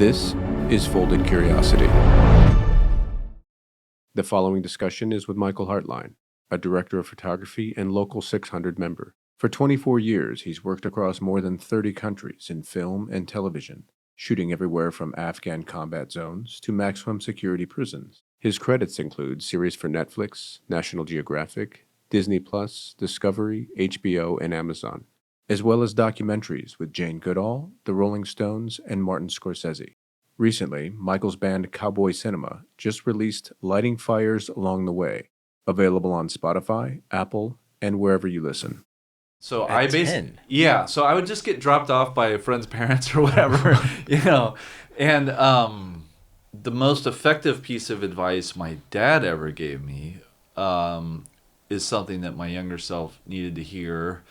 This is Folded Curiosity. The following discussion is with Michael Haertlein, a director of photography and Local 600 member. For 24 years, he's worked across more than 30 countries in film and television, shooting everywhere from Afghan combat zones to maximum security prisons. His credits include series for Netflix, National Geographic, Disney+, Discovery, HBO, and Amazon, as well as documentaries with Jane Goodall, the Rolling Stones, and Martin Scorsese. Recently, Michael's band Cowboy Cinema just released Lighting Fires Along the Way, available on Spotify, Apple, and wherever you listen. So At I 10. so I would just get dropped off by a friend's parents or whatever, And the most effective piece of advice my dad ever gave me is something that my younger self needed to hear,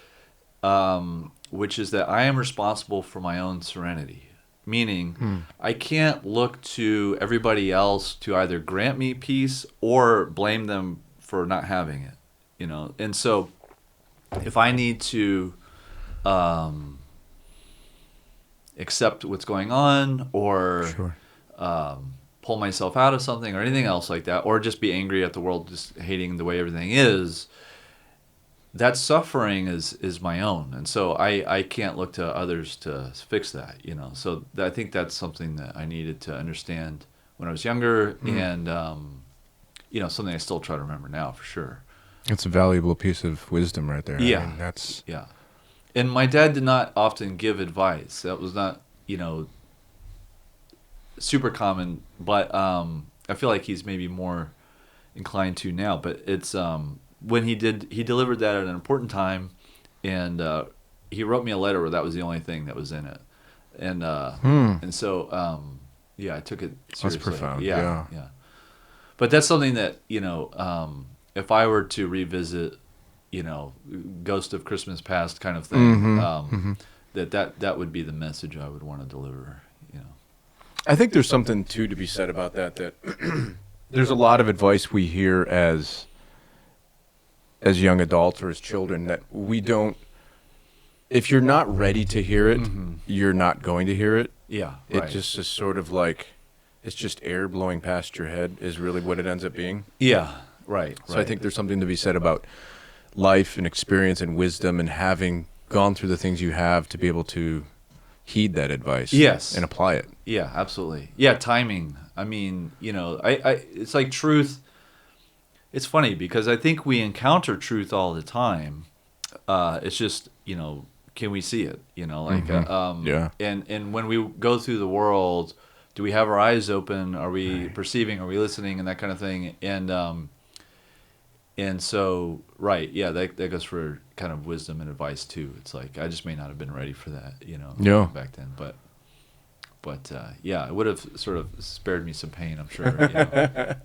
which is that I am responsible for my own serenity. Meaning, I can't look to everybody else to either grant me peace or blame them for not having it, And so, if I need to accept what's going on, or pull myself out of something, or anything else like that, or just be angry at the world, just hating the way everything is, that suffering is my own, and so I can't look to others to fix that, So I think that's something that I needed to understand when I was younger, and something I still try to remember now for sure. It's a valuable piece of wisdom right there. Yeah, I mean, that's... yeah. And my dad did not often give advice. That was not super common, but I feel like he's maybe more inclined to now. But it's when he delivered that at an important time, and he wrote me a letter where that was the only thing that was in it, and so I took it seriously. That's profound. Yeah. But that's something that if I were to revisit, Ghost of Christmas Past kind of thing, that would be the message I would want to deliver. I think there's something too to be said about that there's a lot of advice we hear as young adults or as children that we don't, if you're not ready to hear it, you're not going to hear it. Yeah, It right. just is sort of like, it's just air blowing past your head is really what it ends up being. Yeah, right. So I think there's something to be said about life and experience and wisdom and having gone through the things you have to be able to heed that advice. Yes. And apply it. Yeah, absolutely. Yeah, timing. I mean, it's like truth. It's funny because I think we encounter truth all the time. It's just, can we see it? Yeah. And when we go through the world, do we have our eyes open? Are we perceiving? Are we listening? And that kind of thing. And so, right, yeah, that goes for kind of wisdom and advice too. It's like I just may not have been ready for that, back then. But it would have sort of spared me some pain, I'm sure. Yeah.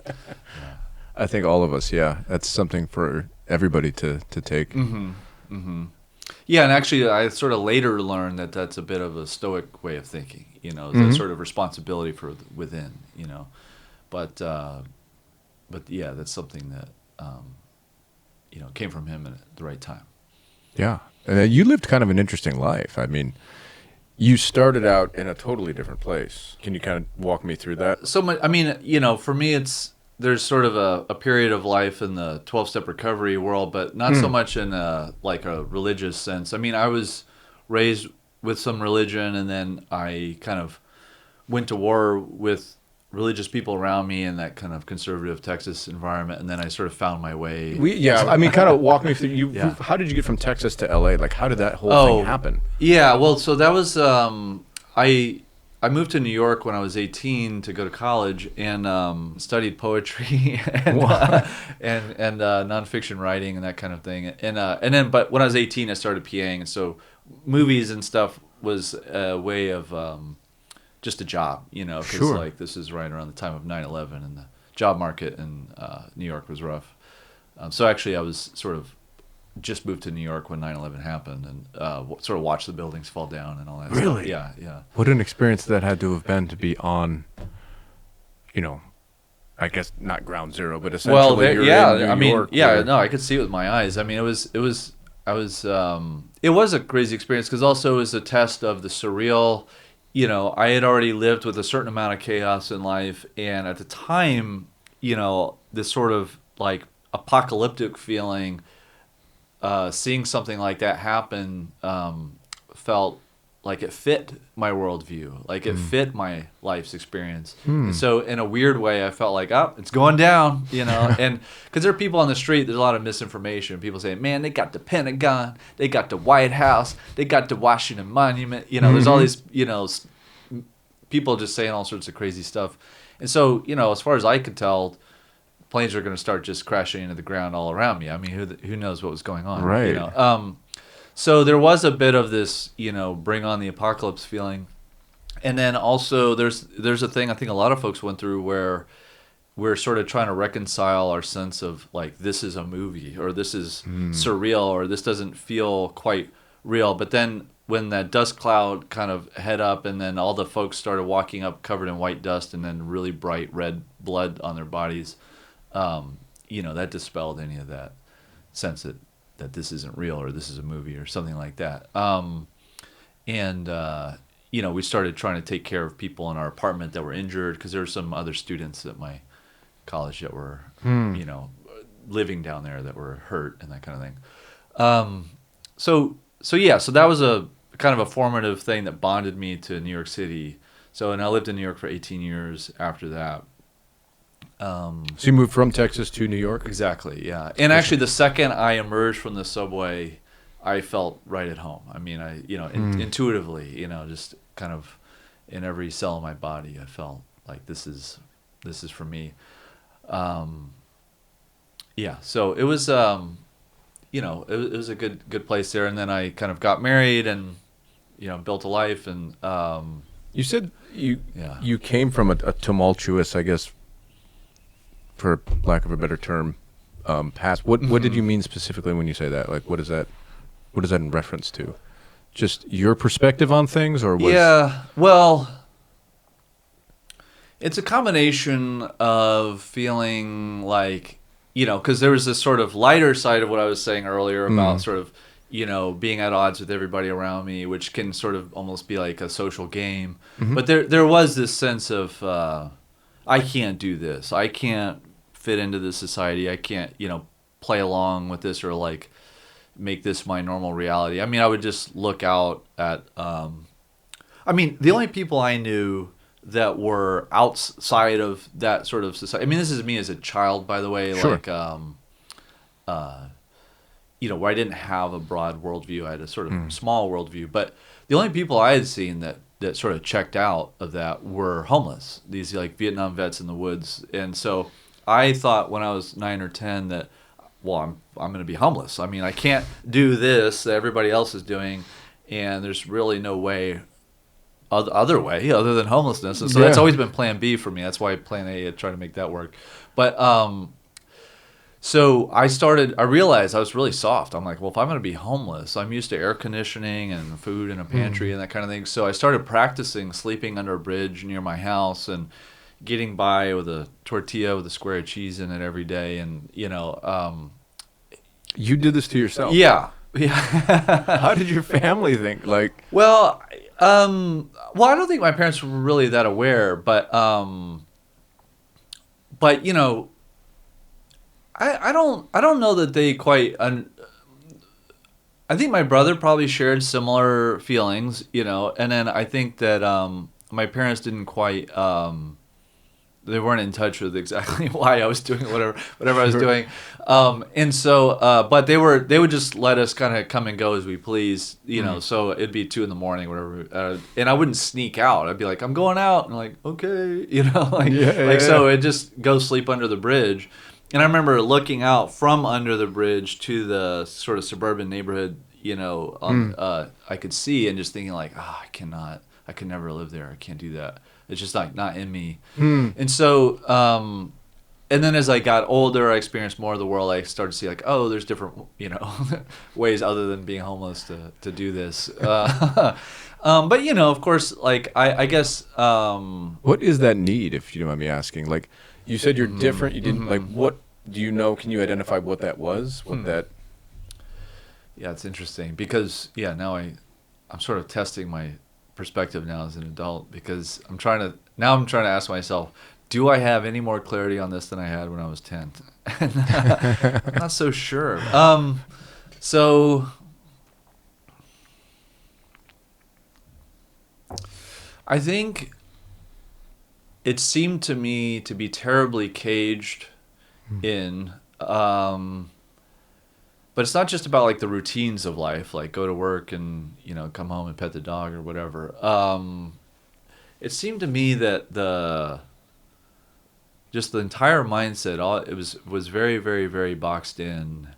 I think all of us, yeah. That's something for everybody to take. Yeah, and actually, I sort of later learned that that's a bit of a Stoic way of thinking. That sort of responsibility for within. But yeah, that's something that came from him at the right time. Yeah. And you lived kind of an interesting life. I mean, you started out in a totally different place. Can you kind of walk me through that? So much. I mean, for me, there's sort of a period of life in the 12-step recovery world, but not so much in a religious sense. I mean, I was raised with some religion, and then I kind of went to war with religious people around me in that kind of conservative Texas environment, and then I sort of found my way. I mean, kind of walk me through. How did you get from Texas to LA? Like, how did that whole thing happen? Yeah, well, so that was I moved to New York when I was 18 to go to college, and studied poetry and nonfiction writing and that kind of thing. But when I was 18, I started PAing, and so movies and stuff was a way of just a job, because Sure. this is right around the time of 9/11, and the job market in New York was rough. So actually, I was sort of just moved to New York when 9/11 happened, and sort of watched the buildings fall down and all that. Really? Stuff. Yeah. What an experience that had to have been to be on, I guess not ground zero, but essentially in New York. I could see it with my eyes. I mean, it was a crazy experience because also it was a test of the surreal, I had already lived with a certain amount of chaos in life, and at the time, this sort of like apocalyptic feeling, seeing something like that happen, felt like it fit my worldview, like it fit my life's experience. And so in a weird way, I felt like, oh, it's going down, and because there are people on the street, there's a lot of misinformation. People say, man, they got the Pentagon, they got the White House, they got the Washington Monument, there's all these, people just saying all sorts of crazy stuff. And so, as far as I could tell, planes are going to start just crashing into the ground all around me. I mean, who knows what was going on, right? So there was a bit of this, bring on the apocalypse feeling. And then also there's a thing I think a lot of folks went through where we're sort of trying to reconcile our sense of like, this is a movie, or this is surreal, or this doesn't feel quite real. But then when that dust cloud kind of head up, and then all the folks started walking up covered in white dust and then really bright red blood on their bodies, that dispelled any of that sense that this isn't real, or this is a movie, or something like that. We started trying to take care of people in our apartment that were injured, because there were some other students at my college that were, living down there that were hurt and that kind of thing. So that was a kind of a formative thing that bonded me to New York City. And I lived in New York for 18 years after that. So you moved from Texas to New York? Exactly, yeah. And actually, the second I emerged from the subway, I felt right at home. I mean, intuitively, just kind of in every cell of my body, I felt like this is for me. So it was, it was a good place there. And then I kind of got married and, built a life. And you said you came from a tumultuous, I guess, for lack of a better term, past. What did you mean specifically when you say that? Like, what is that in reference to? Just your perspective on things, or was... Yeah, well, it's a combination of feeling like, because there was this sort of lighter side of what I was saying earlier about sort of, being at odds with everybody around me, which can sort of almost be like a social game. But there was this sense of, I can't do this. I can't fit into this society. I can't, play along with this, or like make this my normal reality. I mean, I would just look out at, the only people I knew that were outside of that sort of society. I mean, this is me as a child, by the way, sure. Like, where I didn't have a broad worldview. I had a sort of small worldview, but the only people I had seen that sort of checked out of that were homeless, these like Vietnam vets in the woods. And so I thought when I was 9 or 10 that, well, I'm going to be homeless. I mean, I can't do this that everybody else is doing, and there's really no way, other way other than homelessness. And so that's always been plan B for me. That's why plan A, I tried to make that work. But so I realized I was really soft. I'm like, well, if I'm going to be homeless, I'm used to air conditioning and food in a pantry and that kind of thing. So I started practicing sleeping under a bridge near my house and getting by with a tortilla with a square of cheese in it every day. And, you did this to yourself? Yeah. How did your family think? Like, well, I don't think my parents were really that aware, but I don't know that they quite. I think my brother probably shared similar feelings, and then I think that my parents didn't quite. They weren't in touch with exactly why I was doing whatever I was doing, and so but they would just let us kind of come and go as we please, So it'd be 2 a.m, whatever, and I wouldn't sneak out. I'd be like, I'm going out, and I'm like, okay, so it just go sleep under the bridge. And I remember looking out from under the bridge to the sort of suburban neighborhood, I could see, and just thinking like, I could never live there. I can't do that. It's just like not in me. And so, and then as I got older, I experienced more of the world. I started to see like, oh, there's different, ways other than being homeless to do this. But of course, like I guess. What is that need, if you don't mind me asking? Like, you said you're different. You didn't like. What do you know? Can you identify what that was? What that? Yeah, it's interesting because now I'm sort of testing my perspective now as an adult, because I'm trying to ask myself, do I have any more clarity on this than I had when I was 10? And, I'm not so sure. So I think it seemed to me to be terribly caged in, but it's not just about like the routines of life, like go to work and, you know, come home and pet the dog or whatever. It seemed to me that the entire mindset, it was very, very, very boxed in.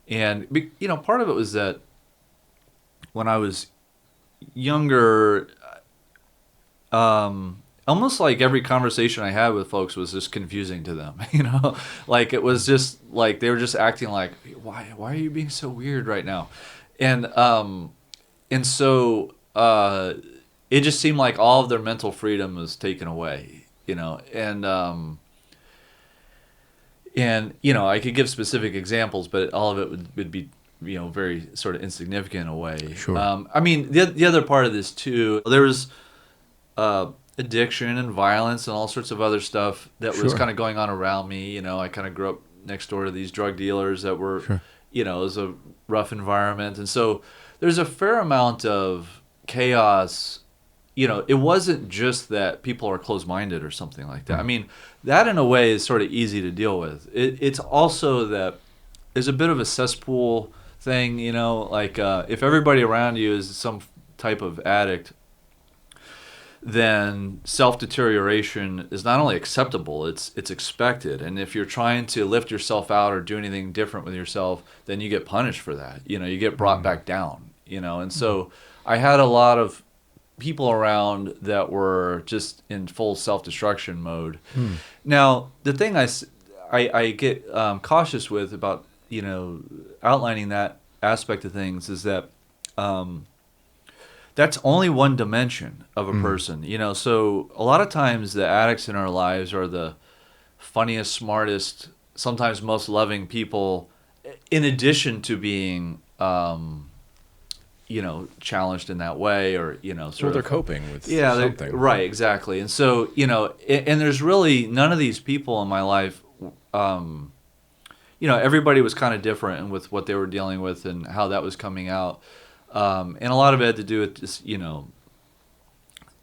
And, you know, part of it was that when I was younger, almost like every conversation I had with folks was just confusing to them, you know, like it was just like they were just acting like, why are you being so weird right now? And so it just seemed like all of their mental freedom was taken away, you know, and you know, I could give specific examples, but all of it would be, you know, very sort of insignificant in a way. Sure. I mean, the other part of this too, there was addiction and violence and all sorts of other stuff that was kind of going on around me. You know, I kind of grew up next door to these drug dealers that were, you know, it was a rough environment. And so there's a fair amount of chaos. You know, it wasn't just that people are closed-minded or something like that. I mean, that in a way is sort of easy to deal with. It's also that there's a bit of a cesspool thing, you know, like if everybody around you is some type of addict, then self-deterioration is not only acceptable, it's expected. And if you're trying to lift yourself out or do anything different with yourself, then you get punished for that. You know, you get brought back down, you know. And so I had a lot of people around that were just in full self-destruction mode. Now, the thing I get cautious with about, you know, outlining that aspect of things is that that's only one dimension of a person, you know. So a lot of times the addicts in our lives are the funniest, smartest, sometimes most loving people, in addition to being you know, challenged in that way, or, you know, they're coping with something. Right, exactly. And so, you know, and there's really none of these people in my life, you know, everybody was kind of different and with what they were dealing with and how that was coming out. And a lot of it had to do with just, you know,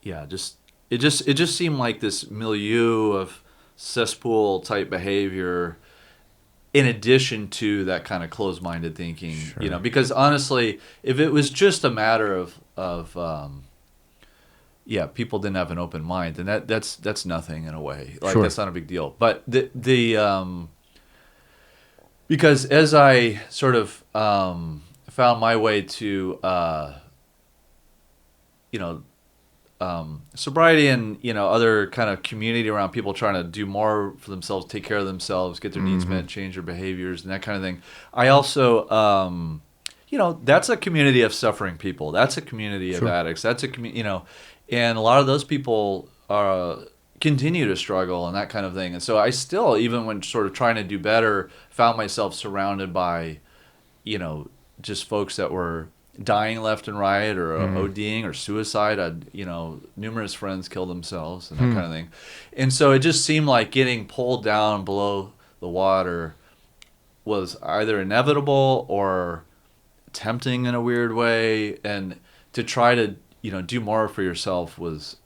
it just seemed like this milieu of cesspool type behavior, in addition to that kind of closed-minded thinking, you know, because honestly, if it was just a matter of people didn't have an open mind, then that's nothing in a way. Like that's not a big deal. But the because as I sort of found my way to you know, sobriety and, you know, other kind of community around people trying to do more for themselves, take care of themselves, get their needs met, change their behaviors and that kind of thing. I also, you know, that's a community of suffering people. That's a community of addicts. That's a community, you know, and a lot of those people continue to struggle and that kind of thing. And so I still, even when sort of trying to do better, found myself surrounded by, you know, just folks that were dying left and right, or ODing or suicide. I'd, you know, numerous friends killed themselves and that kind of thing. And so it just seemed like getting pulled down below the water was either inevitable or tempting in a weird way. And to try to, you know, do more for yourself was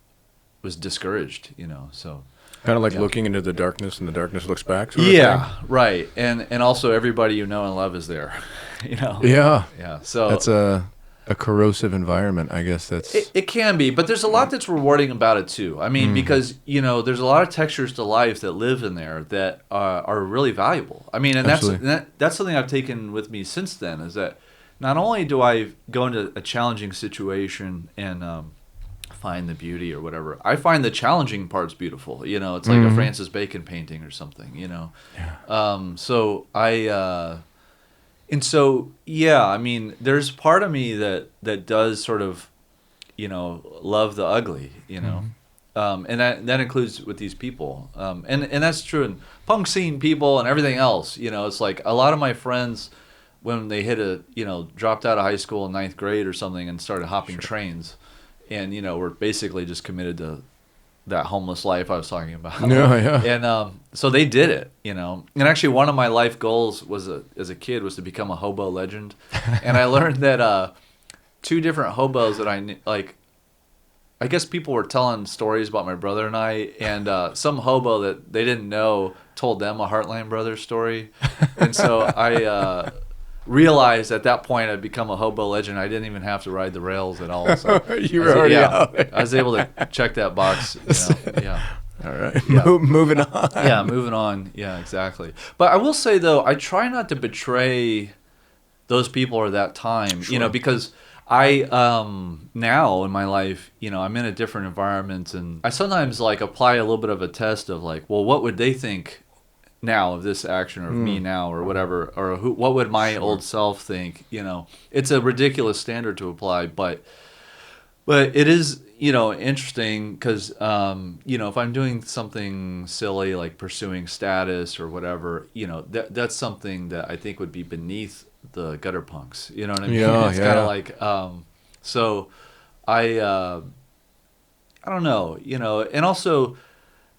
discouraged, you know, so. Kind of like looking into the darkness and the darkness looks back. Sort of thing. Right. And also everybody you know and love is there, you know. Yeah. So that's a corrosive environment, I guess. It can be, but there's a lot that's rewarding about it too. I mean, because, you know, there's a lot of textures to life that live in there that are really valuable. I mean, and that's something I've taken with me since then, is that not only do I go into a challenging situation and find the beauty or whatever, I find the challenging parts beautiful. You know, it's like a Francis Bacon painting or something, you know. So I and so I mean, there's part of me that does sort of, you know, love the ugly, you know. And that includes with these people, and that's true in punk scene people and everything else. You know, it's like a lot of my friends, when they dropped out of high school in 9th grade or something and started hopping trains, were basically just committed to that homeless life I was talking about. Yeah. And so they did it, And actually, one of my life goals as a kid was to become a hobo legend. And I learned that two different hobos that I guess people were telling stories about my brother and I, and some hobo that they didn't know told them a Haertlein brothers story. And so I realized at that point I'd become a hobo legend. I didn't even have to ride the rails at all. So You were already out there. I was able to check that box. Yeah. All right. Yeah. Moving on. Yeah, moving on. Yeah, exactly. But I will say, though, I try not to betray those people or that time, Sure. because I now in my life, I'm in a different environment, and I sometimes apply a little bit of a test of well, what would they think now of this action, or of me now, or whatever, or what would my old self think? It's a ridiculous standard to apply, but it is interesting because if I'm doing something silly like pursuing status or whatever, that's something that I think would be beneath the gutter punks. You know what I mean? Yeah, it's yeah. kind of so I don't know, and also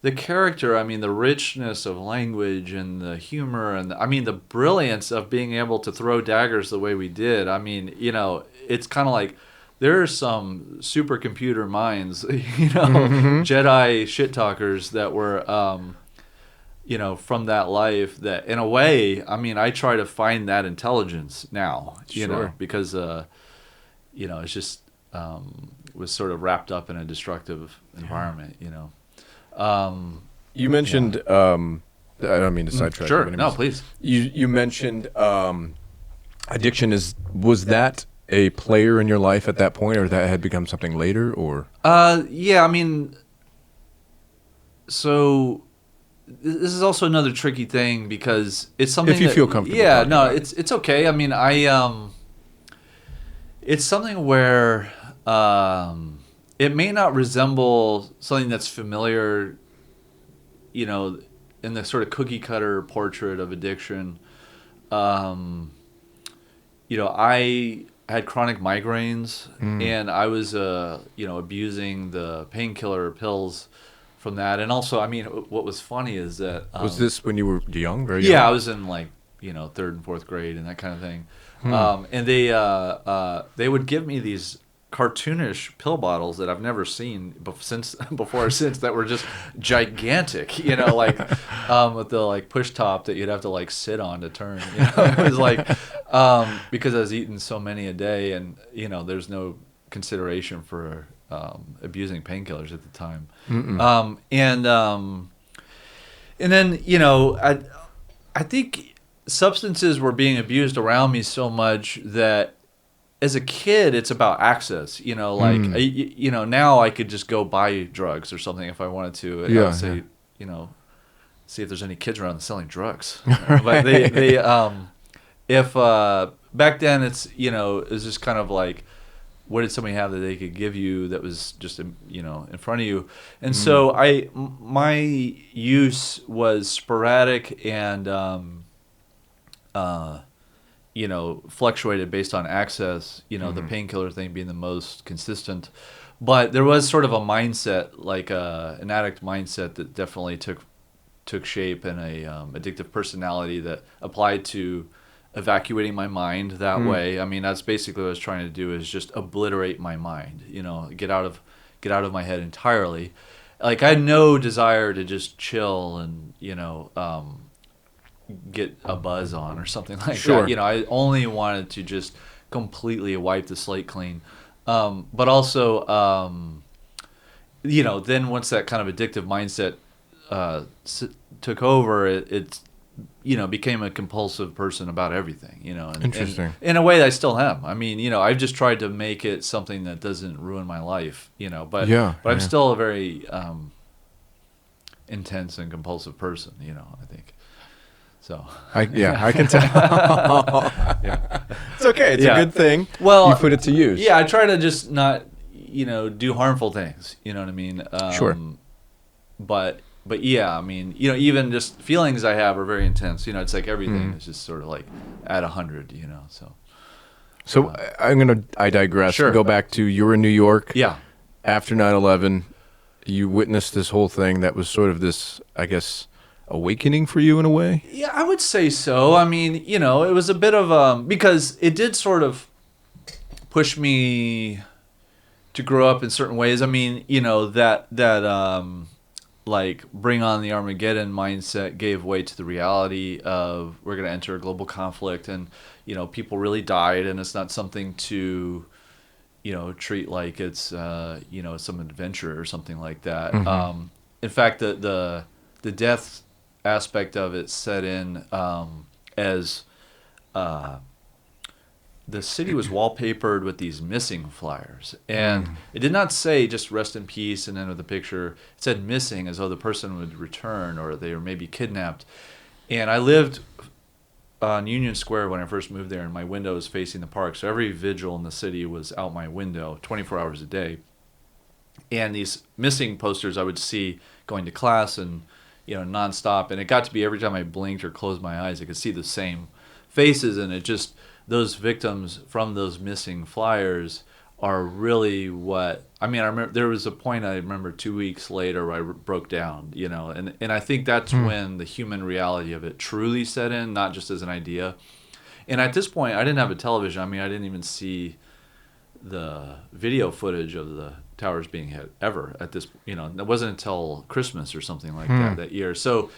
the character, the richness of language and the humor and the brilliance of being able to throw daggers the way we did. It's kind of like there are some supercomputer minds, Jedi shit talkers that were, from that life that in a way, I try to find that intelligence now, because, it's just was sort of wrapped up in a destructive environment, You mentioned, I don't mean to sidetrack. Sure, you, no, please. You mentioned addiction. Was that a player in your life at that point, or that had become something later, or? Yeah, so this is also another tricky thing because it's something if you feel comfortable. Yeah, no, it's okay. It's something where it may not resemble something that's familiar, in the sort of cookie cutter portrait of addiction. I had chronic migraines, and I was, abusing the painkiller pills from that. And also, what was funny is that... was this when you were young, very young? Yeah, I was in, third and fourth grade and that kind of thing. And they would give me these cartoonish pill bottles that I've never seen before or since that were just gigantic, with the push top that you'd have to sit on to turn. It was because I was eating so many a day, and there's no consideration for abusing painkillers at the time. And then I think substances were being abused around me so much that as a kid, it's about access, now I could just go buy drugs or something if I wanted to. And I would say, see if there's any kids around selling drugs. But if back then it's, it was just kind of what did somebody have that they could give you that was just, in front of you. And so my use was sporadic and, fluctuated based on access, the painkiller thing being the most consistent. But there was sort of a mindset, an addict mindset that definitely took shape, and a addictive personality that applied to evacuating my mind that way. That's basically what I was trying to do, is just obliterate my mind, get out of my head entirely. I had no desire to just chill and, get a buzz on or something like that. I only wanted to just completely wipe the slate clean. But also, then once that kind of addictive mindset took over, it became a compulsive person about everything, And, Interesting. And in a way, I still am. I've just tried to make it something that doesn't ruin my life, But I'm still a very intense and compulsive person, I think. So I can tell. yeah. It's okay. It's a good thing. Well, you put it to use. Yeah, I try to just not, do harmful things. You know what I mean? Sure. But yeah, even just feelings I have are very intense. It's like everything is just sort of at 100. So I digress. Sure. Go back to you were in New York. Yeah. After 9/11, you witnessed this whole thing that was sort of this, I guess, awakening for you in a way. Yeah, I would say so. I mean, you know, it was a bit of because it did sort of push me to grow up in certain ways. I mean, you know, that like bring on the Armageddon mindset gave way to the reality of we're going to enter a global conflict, and you know, people really died, and it's not something to, you know, treat like it's you know, some adventure or something like that. In fact, the death aspect of it set in as the city was wallpapered with these missing flyers, and it did not say just rest in peace and then with the picture. It said missing, as though the person would return or they were maybe kidnapped. And I lived on Union Square when I first moved there, and my window was facing the park, so every vigil in the city was out my window 24 hours a day. And these missing posters I would see going to class, and you know, nonstop, and it got to be every time I blinked or closed my eyes I could see the same faces, and it just, those victims from those missing flyers are really what I mean. I remember there was a point, I remember 2 weeks later, where I broke down, you know, and I think that's when the human reality of it truly set in, not just as an idea. And at this point, I didn't have a television. I mean, I didn't even see the video footage of the towers being hit ever at this, you know, it wasn't until Christmas or something like that year. So,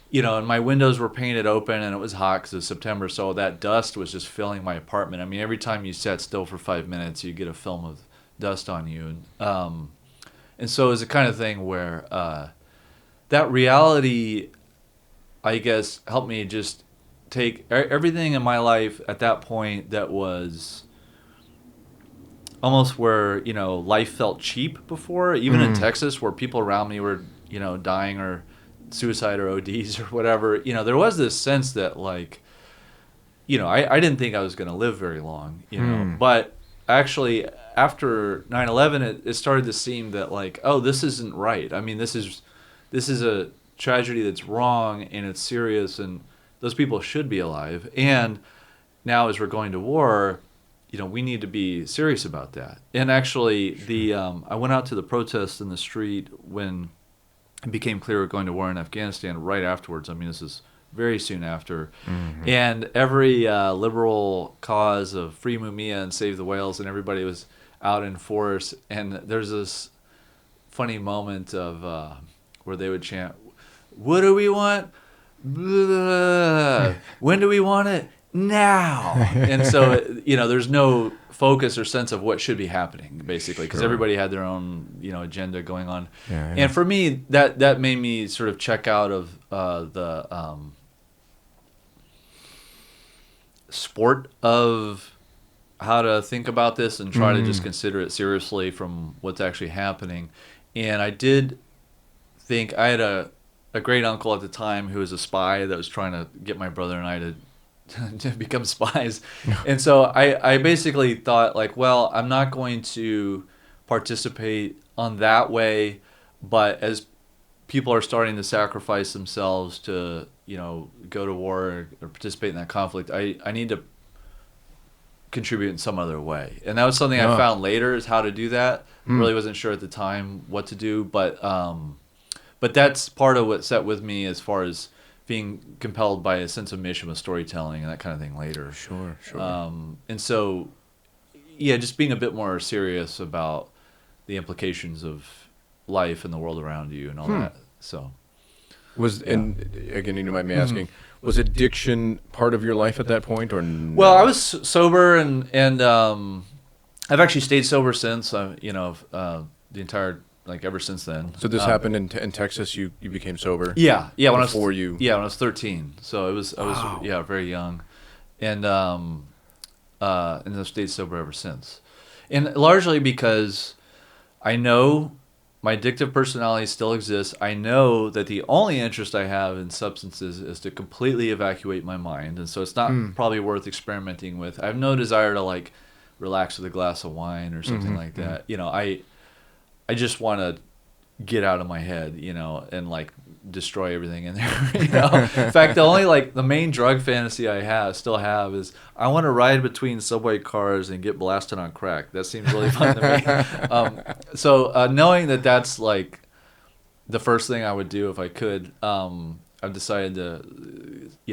you know, and my windows were painted open, and it was hot because it was September, so that dust was just filling my apartment. I mean, every time you sat still for 5 minutes, you get a film of dust on you. And so it was the kind of thing where that reality, I guess, helped me just take everything in my life at that point that was almost where, you know, life felt cheap before, even in Texas, where people around me were, you know, dying or suicide or ODs or whatever. You know, there was this sense that, like, you know, I didn't think I was going to live very long, you know, but actually after 9/11, it started to seem that, like, oh, this isn't right. I mean, this is a tragedy that's wrong, and it's serious, and those people should be alive. And now, as we're going to war, you know, we need to be serious about that. And actually, I went out to the protests in the street when it became clear we're going to war in Afghanistan right afterwards. I mean, this is very soon after. And every liberal cause of Free Mumia and Save the Whales, and everybody was out in force. And there's this funny moment of where they would chant, "What do we want? Blah. When do we want it? Now." And so, you know, there's no focus or sense of what should be happening, basically, because everybody had their own, you know, agenda going on. And for me, that made me sort of check out of the sport of how to think about this and try to just consider it seriously from what's actually happening. And I did think I had a great uncle at the time who was a spy that was trying to get my brother and I to become spies. And so I basically thought, like, well, I'm not going to participate on that way, but as people are starting to sacrifice themselves to, you know, go to war or participate in that conflict, I need to contribute in some other way. And that was something I found later, is how to do that. Really wasn't sure at the time what to do, but that's part of what set with me as far as being compelled by a sense of mission with storytelling and that kind of thing later. Sure. And so, yeah, just being a bit more serious about the implications of life and the world around you and all that. So, and again, you might be asking, was addiction part of your life at that point, or no? Well, I was sober, and I've actually stayed sober since. You know, the entire, like, ever since then. So this happened in Texas. You became sober. Yeah. When I was 13. So I was very young, and I've stayed sober ever since, and largely because I know my addictive personality still exists. I know that the only interest I have in substances is to completely evacuate my mind, and so it's not probably worth experimenting with. I have no desire to, like, relax with a glass of wine or something like that. You know, I just want to get out of my head, you know, and, like, destroy everything in there. In fact, the only the main drug fantasy I still have is I want to ride between subway cars and get blasted on crack. That seems really fun to me. So knowing that that's like the first thing I would do if I could, I've decided to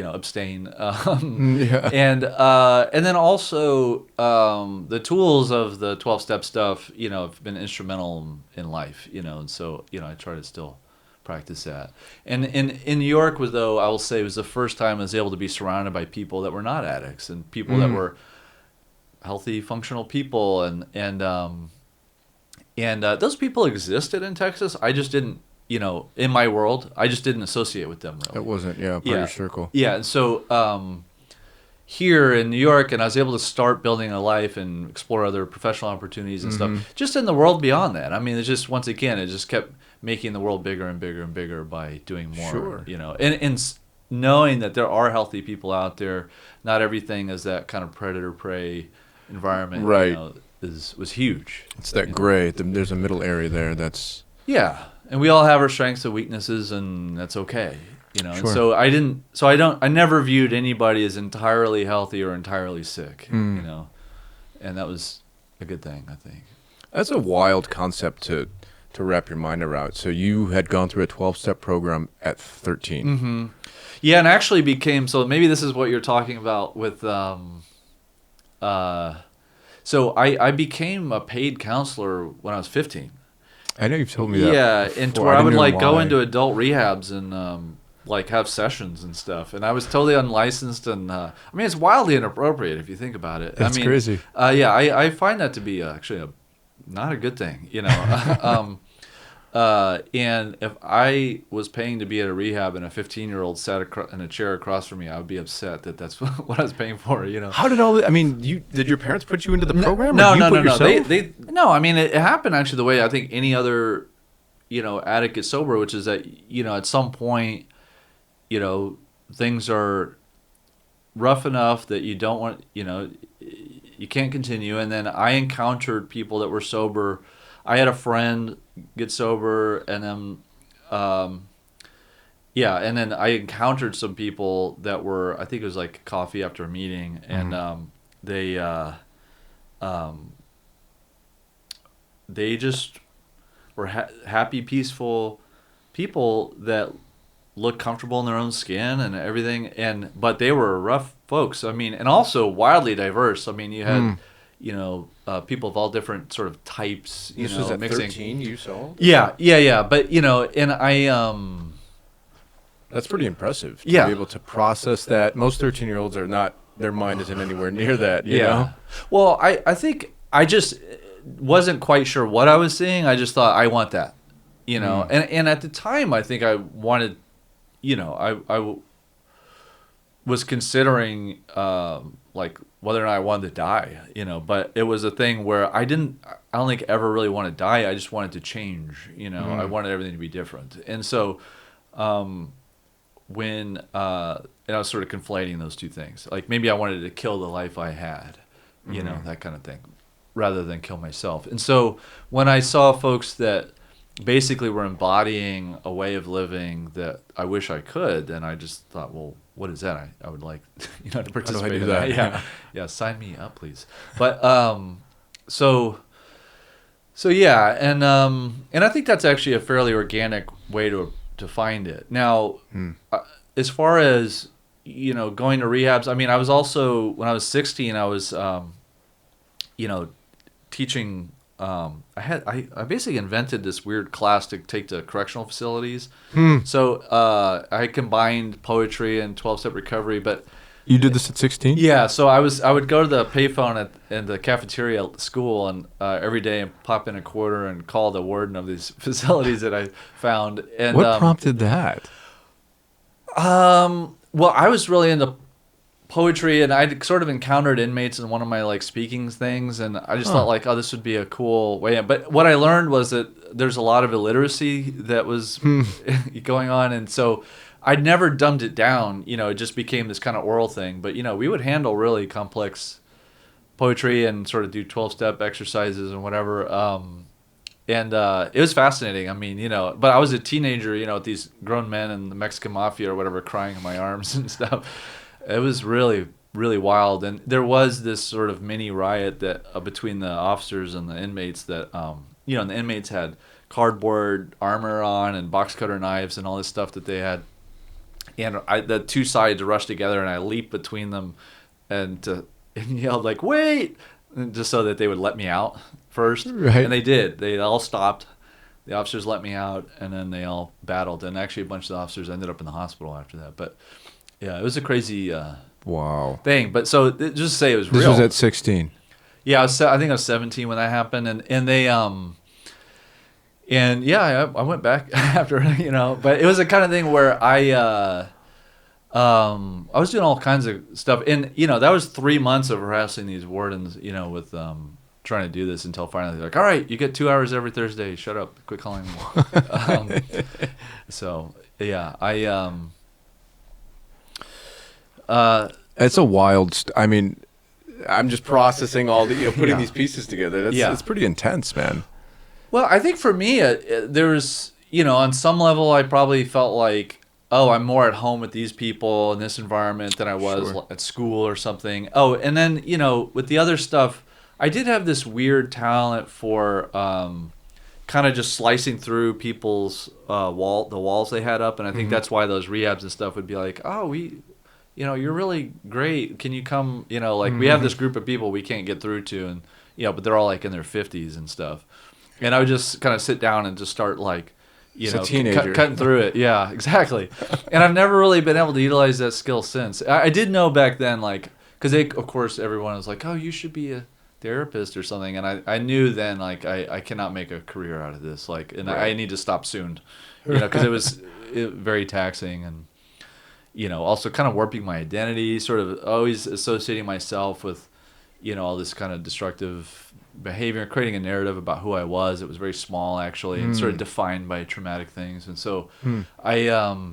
abstain. And then also the tools of the 12-step stuff have been instrumental in life. And so I try to still practice that. And in New York though, I will say, was the first time I was able to be surrounded by people that were not addicts and people that were healthy, functional people, and those people existed in Texas. I just didn't, in my world, I just didn't associate with them really. It wasn't, part of your circle. Yeah, and so here in New York, and I was able to start building a life and explore other professional opportunities and stuff, just in the world beyond that. I mean, it's just, once again, it just kept making the world bigger and bigger and bigger by doing more. Sure. And knowing that there are healthy people out there, not everything is that kind of predator-prey environment, right, was huge. It's that gray. There's a middle area there that's... Yeah, and we all have our strengths and weaknesses, and that's okay. Sure. And so I never viewed anybody as entirely healthy or entirely sick, and that was a good thing, I think. That's a wild concept to wrap your mind around. So you had gone through a 12-step program at 13. Mm-hmm. Yeah, and actually became, so maybe this is what you're talking about with, so I became a paid counselor when I was 15. I know you've told me that. Yeah, and before. where I would why. go into adult rehabs and have sessions and stuff, and I was totally unlicensed, and I mean, it's wildly inappropriate if you think about it. It's crazy. Yeah, I find that to be actually not a good thing, and if I was paying to be at a rehab and a 15-year-old sat in a chair across from me, I would be upset that that's what I was paying for. How did did your parents put you into the program? No. They No. I mean, it happened actually the way I think any other, addict gets sober, which is that at some point, things are rough enough that you don't want, you can't continue. And then I encountered people that were sober. I had a friend get sober, and then, and then I encountered some people that were, I think it was like coffee after a meeting, and they just were happy, peaceful people that looked comfortable in their own skin and everything, but they were rough folks. I mean, and also wildly diverse. I mean, you had people of all different sort of types. This was at mixing. 13 you saw? Yeah. But and I that's pretty impressive. To be able to process that. Most 13-year-olds are not. Their mind isn't anywhere near that. You know? Well, I think I just wasn't quite sure what I was seeing. I just thought I want that. And at the time, I think I wanted. I was considering whether or not I wanted to die, but it was a thing where I don't think ever really want to die. I just wanted to change, I wanted everything to be different. And so, when, and I was sort of conflating those two things, like maybe I wanted to kill the life I had, that kind of thing, rather than kill myself. And so when I saw folks that basically were embodying a way of living that I wish I could, then I just thought, well, what is that? I would like to participate in that. Yeah, sign me up, please. But so yeah, and I think that's actually a fairly organic way to find it. Now, as far as going to rehabs, I mean, I was also, when I was 16, I was teaching. I basically invented this weird class to take to correctional facilities. So I combined poetry and 12-step recovery, but you did this at 16? Yeah. So I would go to the payphone in the cafeteria at school and every day and pop in a quarter and call the warden of these facilities that I found. And what prompted that? Well, I was really into poetry, and I'd sort of encountered inmates in one of my speaking things, and I just thought this would be a cool way in. But what I learned was that there's a lot of illiteracy that was going on, and so I'd never dumbed it down. It just became this kind of oral thing. But we would handle really complex poetry and sort of do 12-step exercises and whatever. And it was fascinating. I mean, but I was a teenager, with these grown men and the Mexican mafia or whatever crying in my arms and stuff. It was really, really wild. And there was this sort of mini riot that between the officers and the inmates that, and the inmates had cardboard armor on and box cutter knives and all this stuff that they had. And the two sides rushed together, and I leaped between them and yelled like, "Wait!" just so that they would let me out first. Right. And they did. They all stopped. The officers let me out, and then they all battled. And actually, a bunch of the officers ended up in the hospital after that. But yeah, it was a crazy wow thing. But so just to say it was real. This was at 16. Yeah, I think I was 17 when that happened, and they and yeah, I went back after, but it was the kind of thing where I was doing all kinds of stuff, and that was 3 months of harassing these wardens, with trying to do this until finally they're like, all right, you get 2 hours every Thursday. Shut up, quit calling me. So yeah, It's a wild. I mean, I'm just processing all the putting these pieces together. It's pretty intense, man. Well, I think for me, there was on some level I probably felt like, oh, I'm more at home with these people in this environment than I was at school or something. Oh, and then, with the other stuff, I did have this weird talent for kind of just slicing through people's the walls they had up. And I think that's why those rehabs and stuff would be like, oh, you're really great. Can you come, we have this group of people we can't get through to. And, but they're all like in their 50s and stuff. And I would just kind of sit down and just start like, cutting through it. Yeah, exactly. And I've never really been able to utilize that skill since. I did know back then, like, because of course, everyone was like, oh, you should be a therapist or something. And I knew then, like, I cannot make a career out of this. Like, and I need to stop soon, because it was very taxing and, also kind of warping my identity, sort of always associating myself with, all this kind of destructive behavior, creating a narrative about who I was. It was very small, actually, and sort of defined by traumatic things. And so I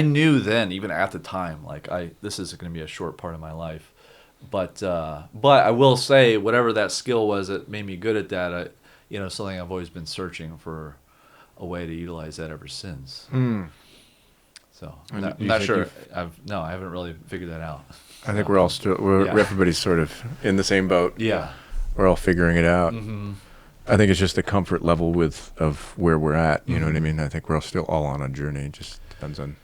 knew then, even at the time, like this is going to be a short part of my life. But I will say, whatever that skill was that made me good at that, something I've always been searching for a way to utilize that ever since. So I'm not sure. I haven't really figured that out. I think we're all everybody's sort of in the same boat. Yeah. We're all figuring it out. Mm-hmm. I think it's just the comfort level of where we're at. You know what I mean? I think we're still all on a journey. It just depends on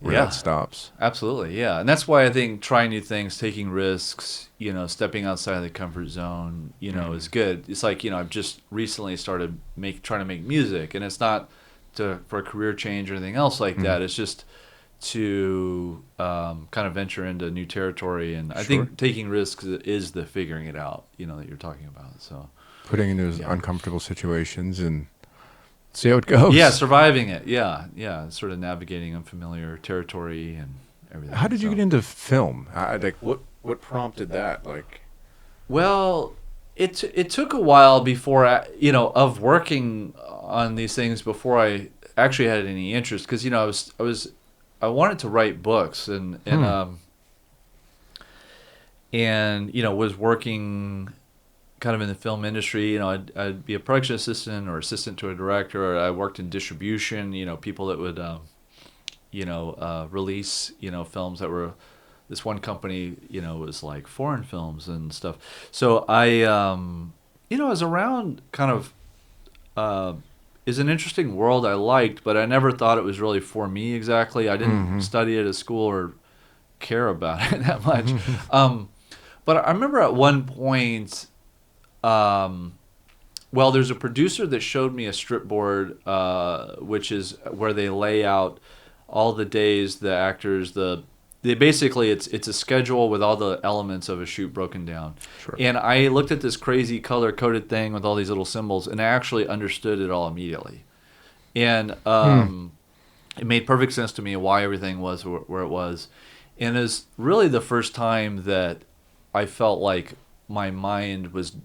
where that stops. Absolutely, yeah. And that's why I think trying new things, taking risks, stepping outside of the comfort zone, is good. It's like, I've just recently started trying to make music, and it's not for a career change or anything else like that. It's just to kind of venture into new territory, and I think taking risks is the figuring it out, that you're talking about. So putting into those uncomfortable situations and see how it goes. Yeah, surviving it. Yeah, sort of navigating unfamiliar territory and everything. How did you get into film? Like, what prompted that? Like, well, it took a while before of working on these things before I actually had any interest, because I wanted to write books and was working kind of in the film industry. I'd be a production assistant or assistant to a director, or I worked in distribution, people that would release films that were, this one company was like foreign films and stuff. So I was around kind of is an interesting world I liked, but I never thought it was really for me exactly. I didn't study it at school or care about it that much. But I remember at one point, there's a producer that showed me a strip board, which is where they lay out all the days, the actors, they basically, it's a schedule with all the elements of a shoot broken down. Sure. And I looked at this crazy color-coded thing with all these little symbols, and I actually understood it all immediately. And it made perfect sense to me why everything was where it was. And it was really the first time that I felt like my mind was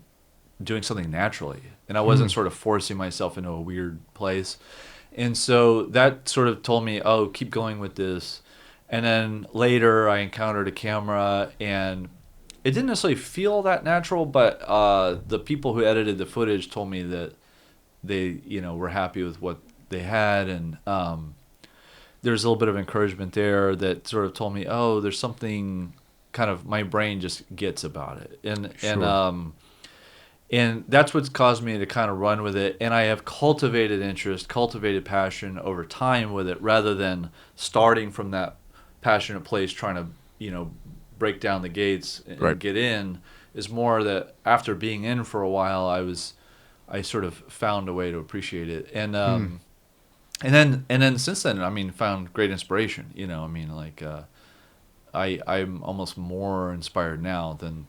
doing something naturally, and I wasn't sort of forcing myself into a weird place. And so that sort of told me, oh, keep going with this. And then later I encountered a camera, and it didn't necessarily feel that natural, but the people who edited the footage told me that they, were happy with what they had, and there's a little bit of encouragement there that sort of told me, oh, there's something kind of my brain just gets about it, and that's what's caused me to kind of run with it. And I have cultivated interest, cultivated passion over time with it, rather than starting from that passionate place trying to, break down the gates and get in. Is more that after being in for a while, I sort of found a way to appreciate it. And and then since then, I mean, found great inspiration. I'm almost more inspired now than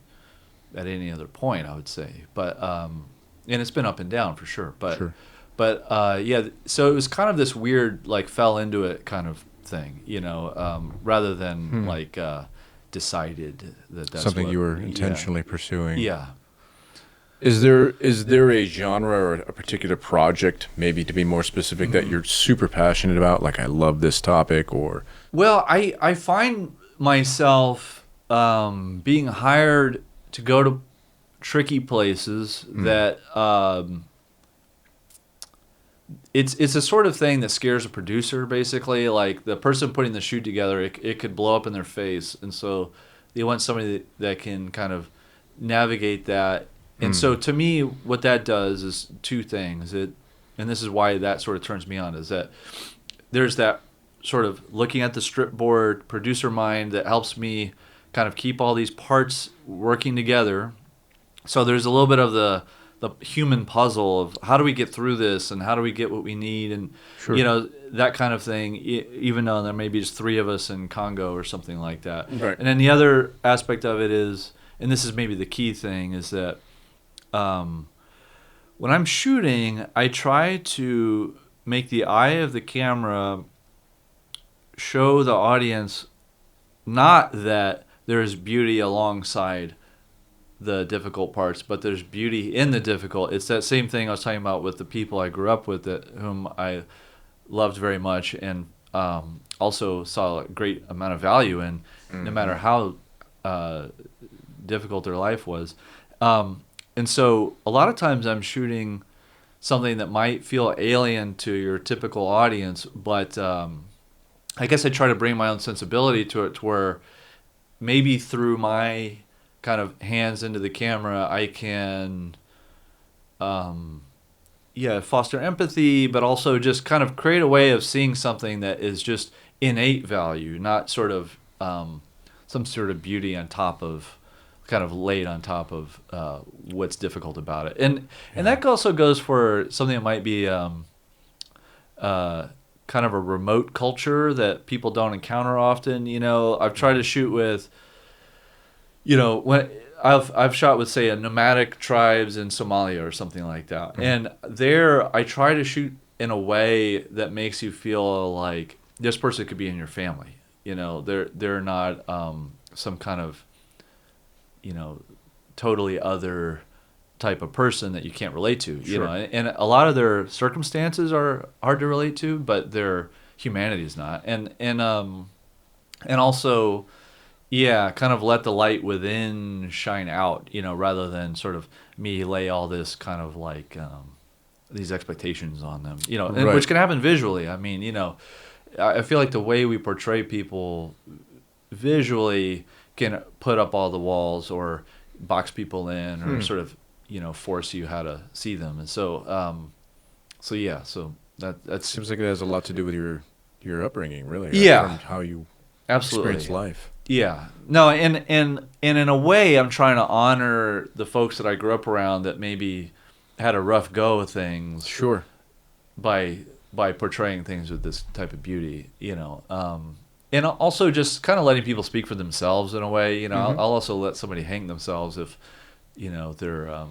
at any other point, I would say. But and it's been up and down for sure. But Sure. but yeah, so it was kind of this weird, like, fell into it kind of thing, rather than like decided that's Something what, you were intentionally pursuing. Yeah. Is there a genre or a particular project, maybe to be more specific, that you're super passionate about? Like, I love this topic, or... Well, I find myself being hired to go to tricky places that it's a sort of thing that scares a producer, basically. Like, the person putting the shoot together, it could blow up in their face, and so they want somebody that can kind of navigate that. And so to me, what that does is two things. And this is why that sort of turns me on, is that there's that sort of looking at the strip board producer mind that helps me kind of keep all these parts working together. So there's a little bit of the human puzzle of how do we get through this, and how do we get what we need, and that kind of thing, even though there may be just three of us in Congo or something like that. Right. And then the other aspect of it is, and this is maybe the key thing, is that when I'm shooting, I try to make the eye of the camera show the audience not that there's beauty alongside the difficult parts, but there's beauty in the difficult. It's that same thing I was talking about with the people I grew up with, whom I loved very much, and also saw a great amount of value in, no matter how difficult their life was. And so a lot of times I'm shooting something that might feel alien to your typical audience, but I guess I try to bring my own sensibility to it, to where maybe through my kind of hands into the camera, I can foster empathy, but also just kind of create a way of seeing something that is just innate value, not sort of some sort of beauty on top of, kind of laid on top of what's difficult about it. And that also goes for something that might be kind of a remote culture that people don't encounter often. I've tried to shoot with, when I've shot with, say, a nomadic tribes in Somalia or something like that. Mm-hmm. And there I try to shoot in a way that makes you feel like this person could be in your family. They're not some kind of, totally other type of person that you can't relate to. Sure. And a lot of their circumstances are hard to relate to, but their humanity is not. And also, kind of let the light within shine out, rather than sort of me lay all this kind of like these expectations on them, and right. Which can happen visually. I mean, I feel like the way we portray people visually can put up all the walls or box people in, or sort of, force you how to see them. And so that seems like it has a lot to do with your upbringing, really. Yeah. From how you absolutely experience life. Yeah. No, and in a way, I'm trying to honor the folks that I grew up around that maybe had a rough go of things. Sure. By portraying things with this type of beauty, and also just kind of letting people speak for themselves in a way. I'll also let somebody hang themselves if, they're,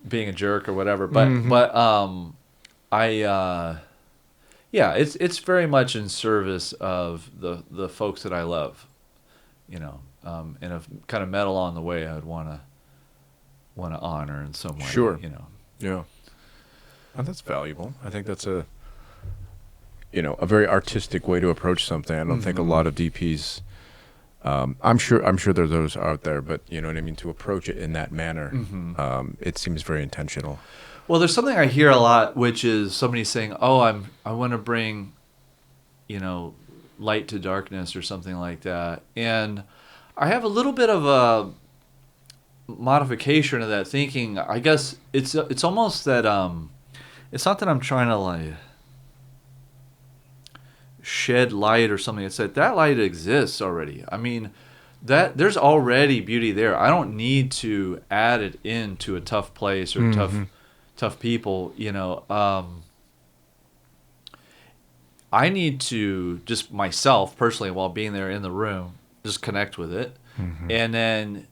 being a jerk or whatever. But it's very much in service of the folks that I love, and have kind of met along the way. I would want to honor in some way. Sure. Yeah. And that's valuable. I think that's a very artistic way to approach something. I don't think a lot of DPs I'm sure there are those out there, but you know what I mean. To approach it in that manner, it seems very intentional. Well, there's something I hear a lot, which is somebody saying, "Oh, I want to bring, you know, light to darkness or something like that," and I have a little bit of a modification of that thinking. I guess it's almost that it's not that I'm trying to like shed light or something. It's that light exists already. I mean, that there's already beauty there. I don't need to add it into a tough place or tough people. You know, I need to just myself personally, while being there in the room, just connect with it, and then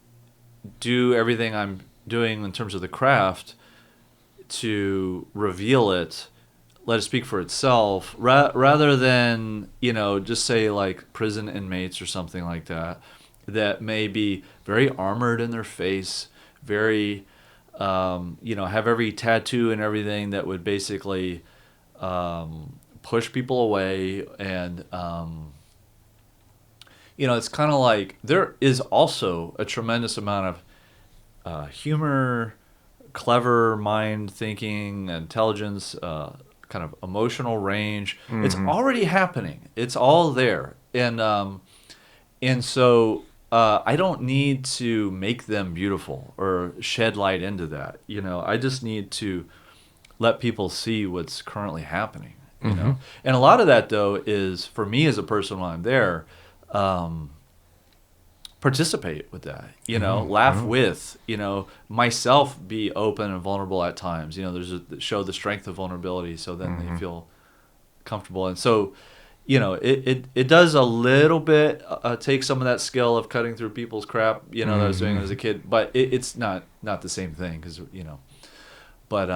do everything I'm doing in terms of the craft to reveal it, let it speak for itself, rather than, you know, just say like prison inmates or something like that may be very armored in their face, very, you know, have every tattoo and everything that would basically push people away. And, you know, it's kind of like there is also a tremendous amount of humor, clever mind thinking, intelligence, kind of emotional range. It's already happening. It's all there. And so I don't need to make them beautiful or shed light into that. You know, I just need to let people see what's currently happening. You know, and a lot of that though is for me as a person when I'm there. Participate with that, you know, laugh with, you know, myself, be open and vulnerable at times. You know, show the strength of vulnerability, so then they feel comfortable. And so, you know, it does a little bit take some of that skill of cutting through people's crap, you know, that I was doing as a kid, but it's not the same thing because, you know, but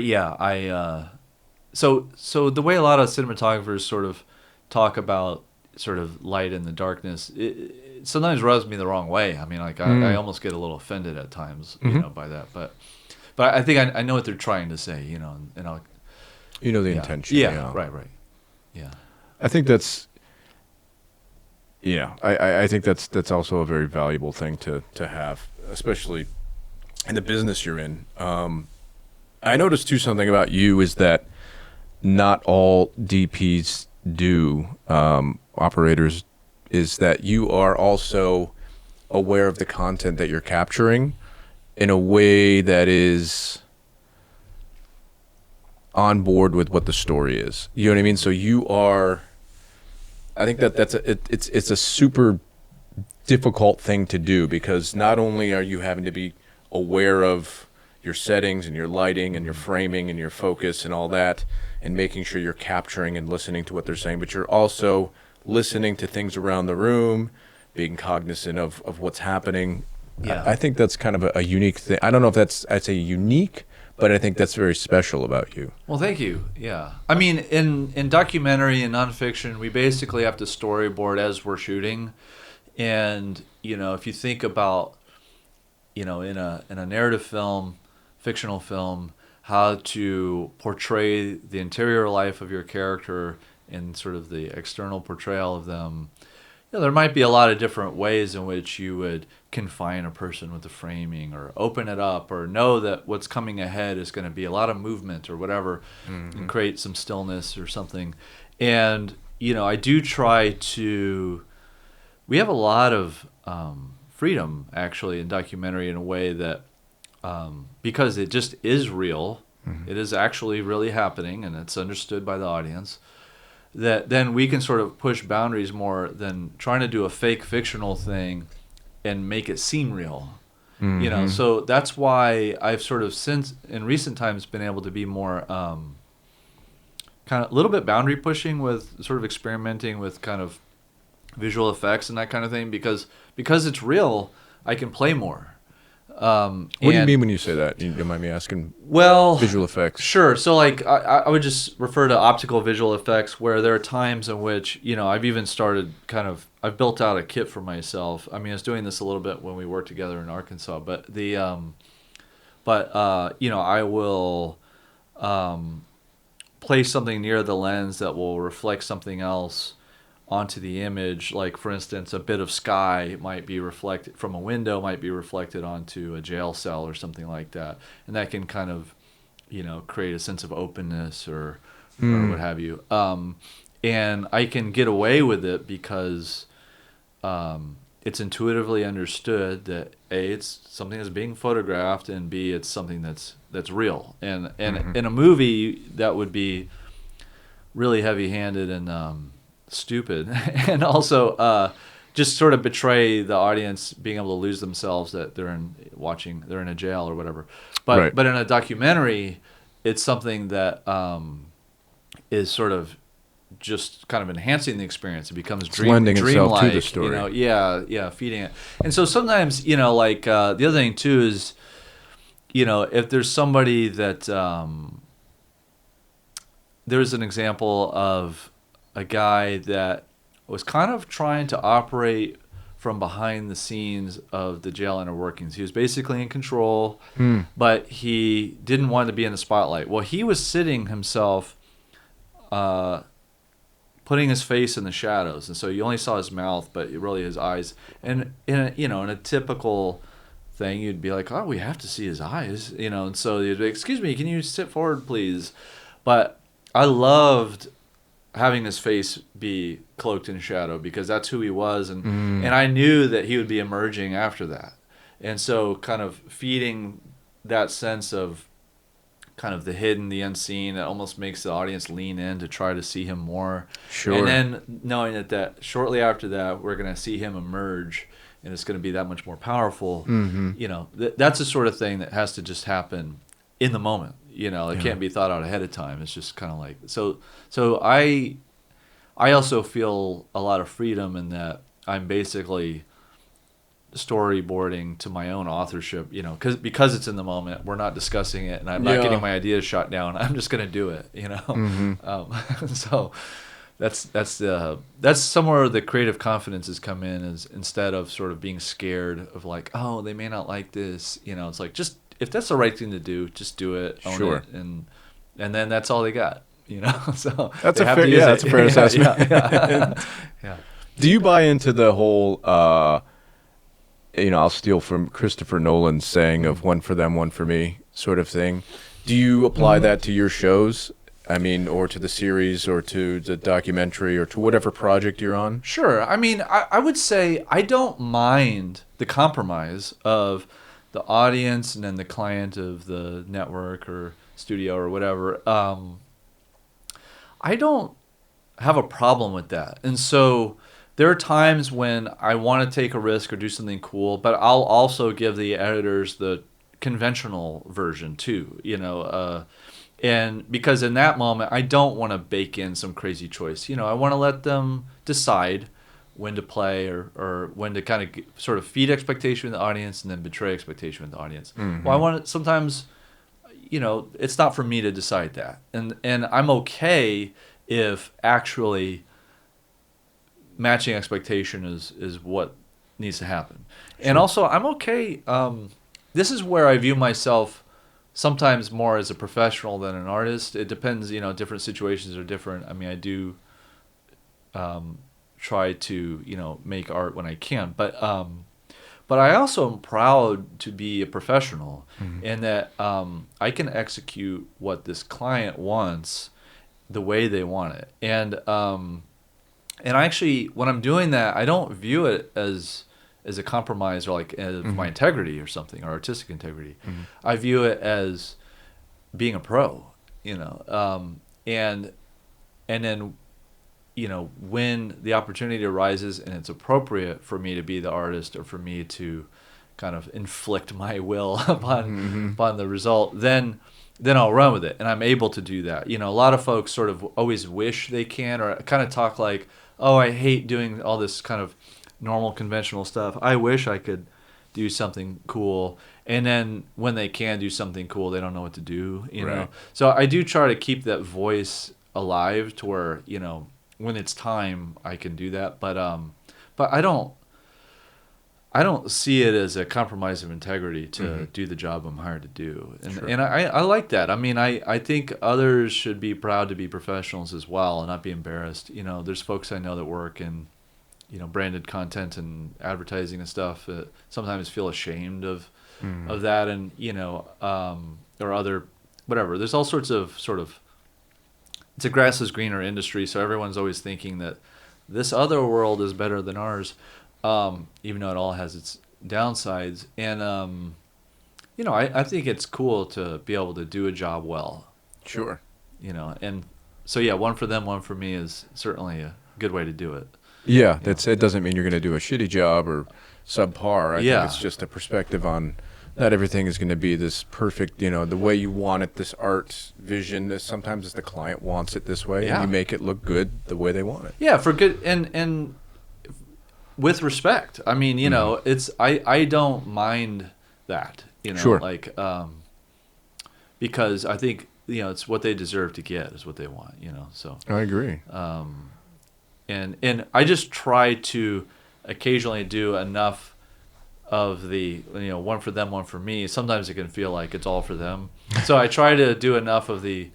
yeah, so the way a lot of cinematographers sort of talk about sort of light and the darkness, it sometimes rubs me the wrong way. I mean, like I almost get a little offended at times, you know, by that. But I think I know what they're trying to say, you know, and I'll, You know the intention. Yeah, right, yeah. I think that's. Yeah, I think that's also a very valuable thing to have, especially in the business you're in. I noticed too something about you is that not all DPs do, operators, is that you are also aware of the content that you're capturing in a way that is on board with what the story is. You know what I mean? So you are. I think it's a super difficult thing to do because not only are you having to be aware of your settings and your lighting and your framing and your focus and all that, and making sure you're capturing and listening to what they're saying, but you're also listening to things around the room, being cognizant of what's happening. Yeah. I think that's kind of a unique thing. I don't know if I'd say unique, but I think that's very special about you. Well, thank you. Yeah. I mean, in documentary and nonfiction, we basically have to storyboard as we're shooting. And, you know, if you think about, you know, in a narrative film, fictional film, how to portray the interior life of your character and sort of the external portrayal of them, you know, there might be a lot of different ways in which you would confine a person with the framing or open it up or know that what's coming ahead is going to be a lot of movement or whatever, and create some stillness or something. And, you know, I do try to, we have a lot of freedom actually in documentary in a way that, because it just is real, it is actually really happening and it's understood by the audience, that then we can sort of push boundaries more than trying to do a fake fictional thing and make it seem real. You know, so that's why I've sort of since in recent times been able to be more kind of a little bit boundary pushing with sort of experimenting with kind of visual effects and that kind of thing because it's real, I can play more. What do you mean when you say that? You mind me asking? Well, visual effects. Sure. So, like, I would just refer to optical visual effects, where there are times in which, you know, I've even started I've built out a kit for myself. I mean, I was doing this a little bit when we worked together in Arkansas, but you know, I will place something near the lens that will reflect something else onto the image. Like, for instance, a bit of sky might be reflected from a window, might be reflected onto a jail cell or something like that. And that can kind of, create a sense of openness or what have you. And I can get away with it because it's intuitively understood that A, it's something that's being photographed, and B, it's something that's real. And in a movie, that would be really heavy-handed and stupid, and also just sort of betray the audience being able to lose themselves that they're in a jail or whatever. But in a documentary, it's something that is sort of just kind of enhancing the experience. It becomes lending itself dreamlike, to the story. Feeding it. And so sometimes, the other thing too is, if there's somebody that there's an example of a guy that was kind of trying to operate from behind the scenes of the jail inner workings. He was basically in control, but he didn't want to be in the spotlight. Well, he was sitting himself, putting his face in the shadows, and so you only saw his mouth, but really his eyes. And in a typical thing, you'd be like, "Oh, we have to see his eyes," And so you'd be, "Excuse me, can you sit forward, please?" But I loved having his face be cloaked in shadow because that's who he was, and I knew that he would be emerging after that, and so kind of feeding that sense of kind of the hidden, the unseen, that almost makes the audience lean in to try to see him more. Sure. And then knowing that shortly after that, we're going to see him emerge, and it's going to be that much more powerful. That's the sort of thing that has to just happen in the moment. It can't be thought out ahead of time. It's just kind of like so. I also feel a lot of freedom in that I'm basically storyboarding to my own authorship, because it's in the moment. We're not discussing it, and I'm not getting my ideas shot down. I'm just going to do it, So that's somewhere the creative confidence has come in, is instead of sort of being scared of like, oh, they may not like this, it's like, just if that's the right thing to do, just do it, own it, and then that's all they got, So that's a fair assessment. Yeah. Do you buy into the whole I'll steal from Christopher Nolan's saying of one for them, one for me sort of thing? Do you apply that to your shows? I mean, or to the series, or to the documentary, or to whatever project you're on? Sure. I mean, I would say I don't mind the compromise of the audience and then the client of the network or studio or whatever. I don't have a problem with that. And so there are times when I want to take a risk or do something cool, but I'll also give the editors the conventional version too, and because in that moment, I don't want to bake in some crazy choice. I want to let them decide when to play or when to kind of sort of feed expectation with the audience and then betray expectation with the audience. Well, I want to, sometimes, it's not for me to decide that. And I'm okay if actually matching expectation is what needs to happen. Sure. And also, I'm okay. This is where I view myself sometimes more as a professional than an artist. It depends, different situations are different. I mean, I do try to, make art when I can. But I also am proud to be a professional in that I can execute what this client wants the way they want it. And I actually, when I'm doing that, I don't view it as a compromise or like as my integrity or something, or artistic integrity. I view it as being a pro, and then, when the opportunity arises and it's appropriate for me to be the artist or for me to kind of inflict my will upon the result, then I'll run with it, and I'm able to do that. A lot of folks sort of always wish they can, or kind of talk like, oh, I hate doing all this kind of normal conventional stuff. I wish I could do something cool. And then when they can do something cool, they don't know what to do, know? So I do try to keep that voice alive to where, when it's time, I can do that. But I don't I don't see it as a compromise of integrity to Mm-hmm. do the job I'm hired to do. And Sure. and I like that. I mean, I think others should be proud to be professionals as well and not be embarrassed. You know, there's folks I know that work in, you know, branded content and advertising and stuff that sometimes feel ashamed of that, and, you know, or other, whatever. There's all sorts of sort of, it's a grass is greener industry, so everyone's always thinking that this other world is better than ours, even though it all has its downsides. And you know, I think it's cool to be able to do a job well, Sure. you know. And so yeah, one for them, one for me is certainly a good way to do it. Yeah, it doesn't mean you're going to do a shitty job or subpar. I Yeah. think it's just a perspective on not everything is going to be this perfect, you know, the way you want it, this art vision. Sometimes it's the client wants it this way, Yeah. and you make it look good the way they want it. Yeah, for good and with respect. I mean, you know, it's I don't mind that, you know, Sure. like because I think, you know, it's what they deserve to get is what they want, you know. So I agree. and I just try to occasionally do enough of the, you know, one for them, one for me. Sometimes it can feel like it's all for them. So I try to do enough of the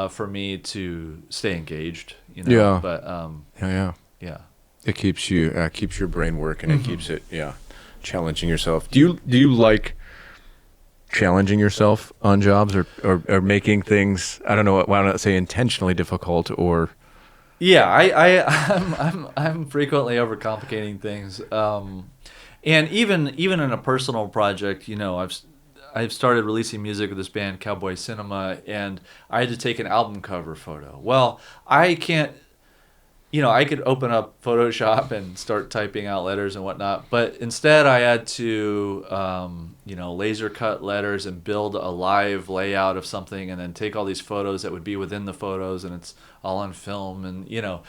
for me to stay engaged, you know. Yeah. But Yeah. yeah. It keeps your brain working. It keeps it challenging yourself. Do you like challenging yourself on jobs or making things, I don't know, why don't I say intentionally difficult or Yeah, I'm frequently overcomplicating things, and even in a personal project, you know, I've started releasing music with this band Cowboy Cinema, and I had to take an album cover photo. Well, I can't, you know, I could open up Photoshop and start typing out letters and whatnot, but instead I had to, you know, laser cut letters and build a live layout of something, and then take all these photos that would be within the photos, and it's all on film, and, you know,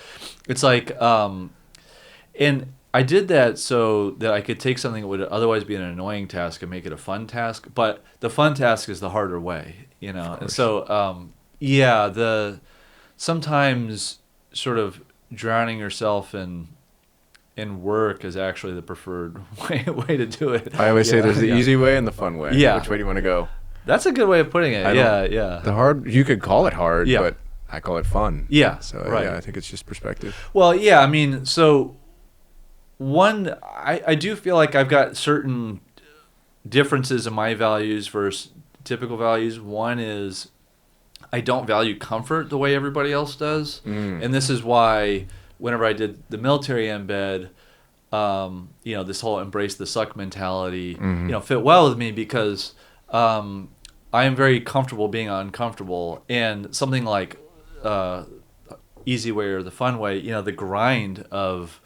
it's like, and I did that so that I could take something that would otherwise be an annoying task and make it a fun task, but the fun task is the harder way, you know, and so, yeah, sometimes sort of drowning yourself in work is actually the preferred way to do it. I always say there's the Yeah. easy way and the fun way. Yeah. Which way do you want to go? That's a good way of putting it. I Yeah, don't- yeah. The hard, you could call it hard, Yeah. but I call it fun. Yeah, So right. yeah, I think it's just perspective. Well, yeah, I mean, so I do feel like I've got certain differences in my values versus typical values. One is I don't value comfort the way everybody else does. And this is why whenever I did the military embed, you know, this whole embrace the suck mentality, you know, fit well with me because I am very comfortable being uncomfortable. And something like easy way or the fun way, you know, the grind of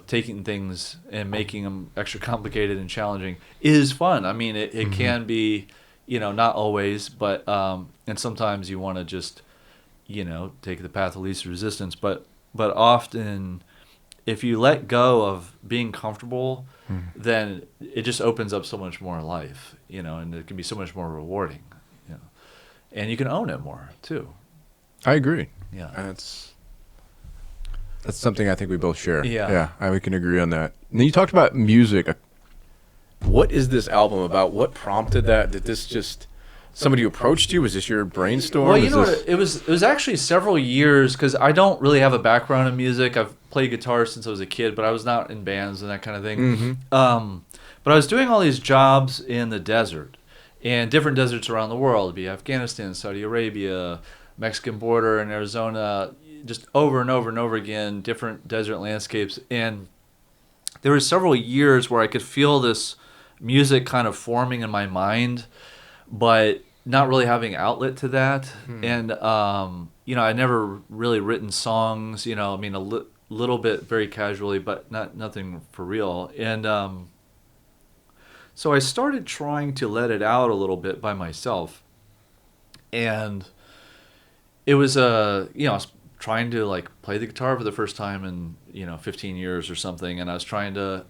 taking things and making them extra complicated and challenging is fun. I mean, it can be, you know, not always, but and sometimes you want to just, you know, take the path of least resistance, but often if you let go of being comfortable, then it just opens up so much more in life, you know, and it can be so much more rewarding, you know, and you can own it more too. I agree. Yeah. That's something I think we both share. Yeah. We can agree on that. And then you talked about music. What is this album about? What prompted that? Did this just somebody approached you? Was this your brainstorm? Well, you Is know, this- it was actually several years because I don't really have a background in music. I've played guitar since I was a kid, but I was not in bands and that kind of thing. But I was doing all these jobs in the desert, and different deserts around the world. It'd be Afghanistan, Saudi Arabia, Mexican border, and Arizona, just over and over and over again, different desert landscapes. And there were several years where I could feel this music kind of forming in my mind, but not really having outlet to that. And, you know, I never really written songs, you know, I mean, little bit very casually, but nothing for real. And so I started trying to let it out a little bit by myself. And it was, you know, I was trying to like play the guitar for the first time in, you know, 15 years or something. And I was trying to,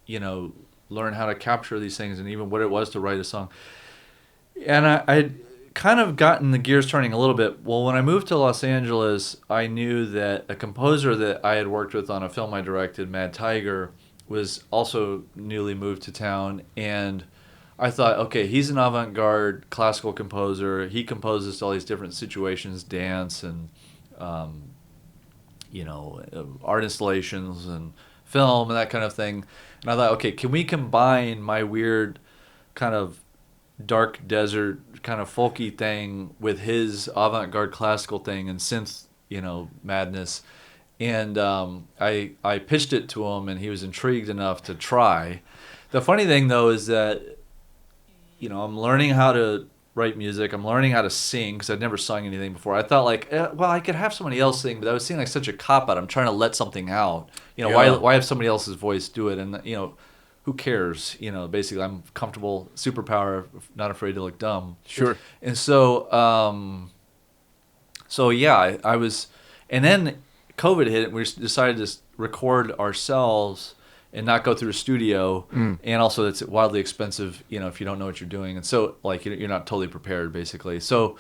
you know, learn how to capture these things and even what it was to write a song. And I'd kind of gotten the gears turning a little bit. Well, when I moved to Los Angeles, I knew that a composer that I had worked with on a film I directed, Mad Tiger, was also newly moved to town, and I thought, okay, he's an avant-garde classical composer. He composes to all these different situations, dance and art installations and film and that kind of thing. And I thought, okay, can we combine my weird kind of dark desert kind of folky thing with his avant-garde classical thing and synth, madness? And I pitched it to him, and he was intrigued enough to try. The funny thing, though, is that, I'm learning how to write music. I'm learning how to sing because I'd never sung anything before. I thought, like, well, I could have somebody else sing, but I was seeing like such a cop-out. I'm trying to let something out. Why have somebody else's voice do it? And, who cares? Basically, I'm comfortable, superpower, not afraid to look dumb. Sure. And so, I was, and then COVID hit, and we decided to record ourselves and not go through a studio. And also, it's wildly expensive, if you don't know what you're doing. And so, like, you're not totally prepared, basically. So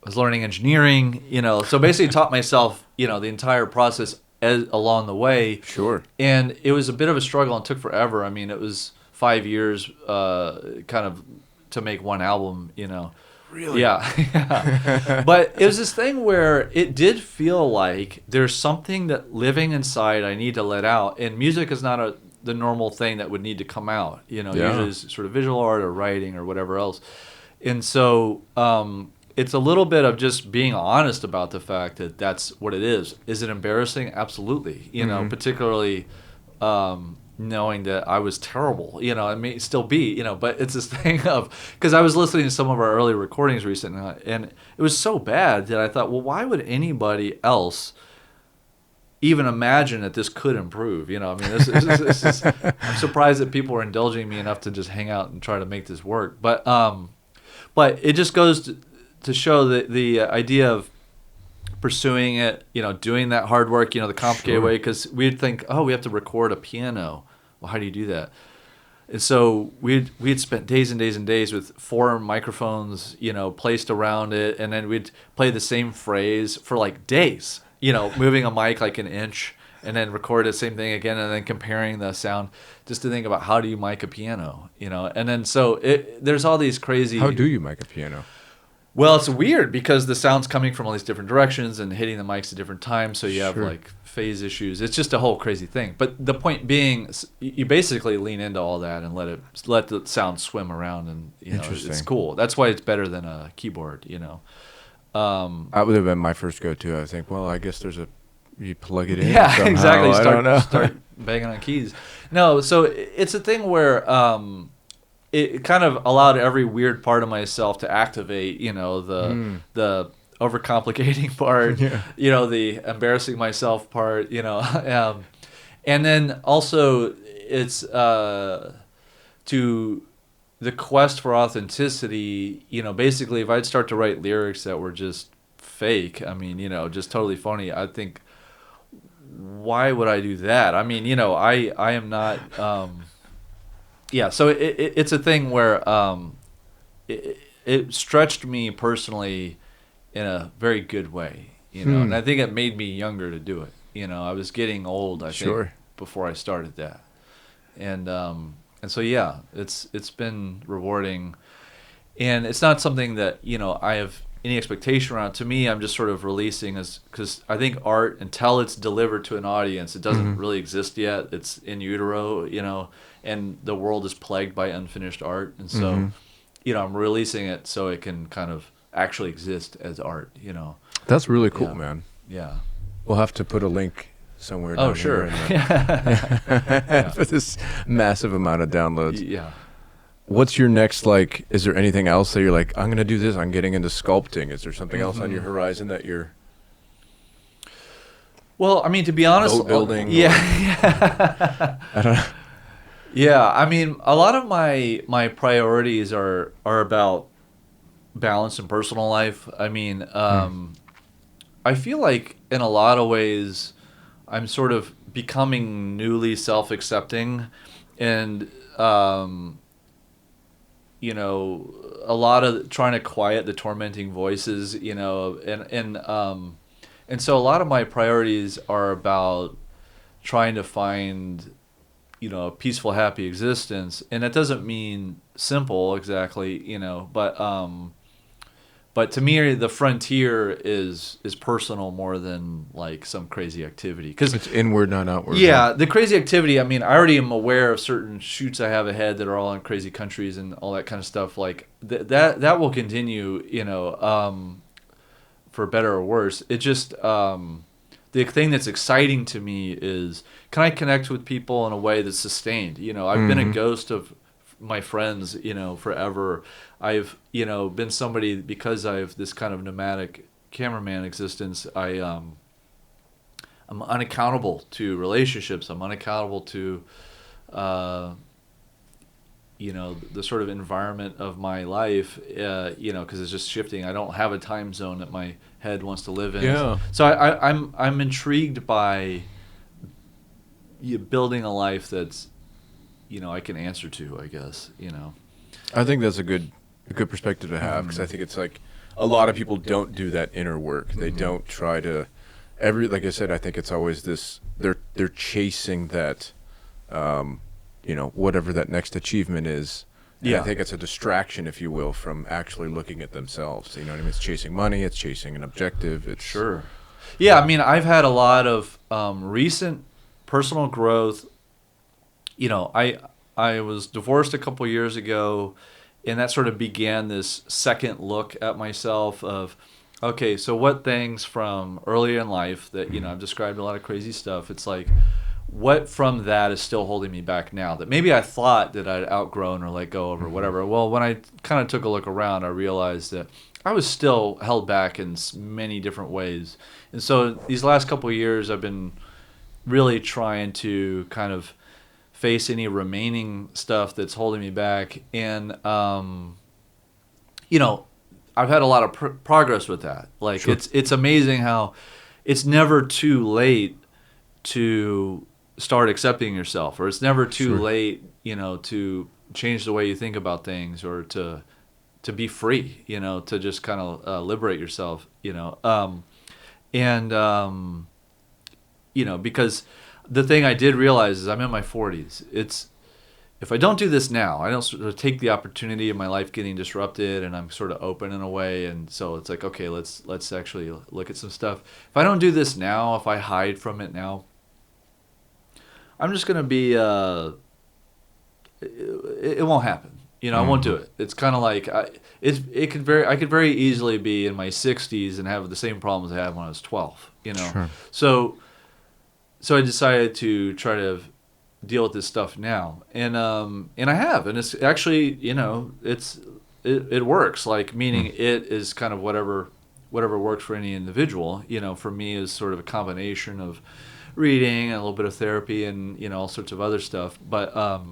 I was learning engineering, so basically taught myself, the entire process along the way. Sure. And it was a bit of a struggle and took forever. I mean, it was 5 years kind of to make one album, Really? Yeah. But it was this thing where it did feel like there's something that living inside I need to let out. And music is not the normal thing that would need to come out. Usually it's sort of visual art or writing or whatever else. And so it's a little bit of just being honest about the fact that that's what it is. Is it embarrassing? Absolutely. Particularly knowing that I was terrible. It may still be, but it's this thing of, because I was listening to some of our early recordings recently, and it was so bad that I thought, well, why would anybody else even imagine that this could improve? This is I'm surprised that people are indulging me enough to just hang out and try to make this work. But it just goes to show the idea of pursuing it, doing that hard work, the complicated way, because we'd think, oh, we have to record a piano. Well, how do you do that? And so we'd spent days and days and days with 4 microphones, placed around it, and then we'd play the same phrase for like days, moving a mic like an inch, and then record the same thing again, and then comparing the sound, just to think about how do you mic a piano, and then so there's all these crazy. How do you mic a piano? Well, it's weird because the sound's coming from all these different directions and hitting the mics at different times, so you have like phase issues. It's just a whole crazy thing. But the point being, you basically lean into all that and let the sound swim around, and it's cool. That's why it's better than a keyboard. That would have been my first go-to. I think, well, I guess you plug it in. Yeah, somehow. exactly. Start banging on keys. No, so it's a thing where. It kind of allowed every weird part of myself to activate, the overcomplicating part, the embarrassing myself part, and then also it's to the quest for authenticity. Basically, if I'd start to write lyrics that were just fake, just totally phony, I'd think, why would I do that? I am not. Yeah, so it's a thing where it stretched me personally in a very good way, and I think it made me younger to do it. I was getting old, I think, before I started that, and so yeah, it's been rewarding, and it's not something that I have any expectation around. To me, I'm just sort of releasing, because I think art, until it's delivered to an audience, it doesn't really exist yet. It's in utero, and the world is plagued by unfinished art, and so I'm releasing it so it can kind of actually exist as art. That's really cool, man. Yeah, we'll have to put a link somewhere. Oh, sure. For this massive amount of downloads. Yeah. What's your next, like, is there anything else that you're like, I'm going to do this, I'm getting into sculpting? Is there something else on your horizon that you're... Well, to be honest... Boat building? Yeah. I don't know. Yeah, a lot of my priorities are about balance in personal life. I feel like in a lot of ways I'm sort of becoming newly self-accepting, and a lot of trying to quiet the tormenting voices, and so a lot of my priorities are about trying to find a peaceful, happy existence. And that doesn't mean simple exactly, but to me, the frontier is personal more than like some crazy activity. Because It's inward, not outward. yeah, the crazy activity. I mean, I already am aware of certain shoots I have ahead that are all in crazy countries and all that kind of stuff. Like that will continue, for better or worse. It just the thing that's exciting to me is, can I connect with people in a way that's sustained? I've been a ghost of my friends, forever. I've, been somebody, because I have this kind of nomadic cameraman existence. I'm unaccountable to relationships. I'm unaccountable to, the sort of environment of my life, because it's just shifting. I don't have a time zone that my head wants to live in. Yeah. So I'm intrigued by building a life that's, I can answer to, I guess, I think that's a good perspective to have, because I think it's like a lot of people don't do that inner work. They don't try to like I said, I think it's always this, they're chasing that, whatever that next achievement is. And Yeah. I think it's a distraction, if you will, from actually looking at themselves. You know what I mean? It's chasing money. It's chasing an objective. It's Sure. Yeah, I mean, I've had a lot of recent personal growth. I was divorced a couple years ago, and that sort of began this second look at myself of, okay, so what things from earlier in life that, I've described a lot of crazy stuff. It's like, what from that is still holding me back now that maybe I thought that I'd outgrown or let go of or whatever. Well, when I kind of took a look around, I realized that I was still held back in many different ways. And so these last couple of years, I've been really trying to kind of face any remaining stuff that's holding me back. And, I've had a lot of progress with that. Like, Sure. it's amazing how it's never too late to start accepting yourself, or it's never too Sure. late, to change the way you think about things, or to be free, to just kind of liberate yourself, because the thing I did realize is I'm in my 40s. If I don't do this now, I don't sort of take the opportunity of my life getting disrupted, and I'm sort of open in a way. And so it's like, okay, let's actually look at some stuff. If I don't do this now, if I hide from it now, I'm just gonna be. It won't happen. I won't do it. It's kind of like I could very easily be in my 60s and have the same problems I had when I was 12. Sure. So I decided to try to deal with this stuff now, and I have, and it's actually, it works. Like, meaning it is kind of whatever works for any individual. For me is sort of a combination of reading and a little bit of therapy and all sorts of other stuff, but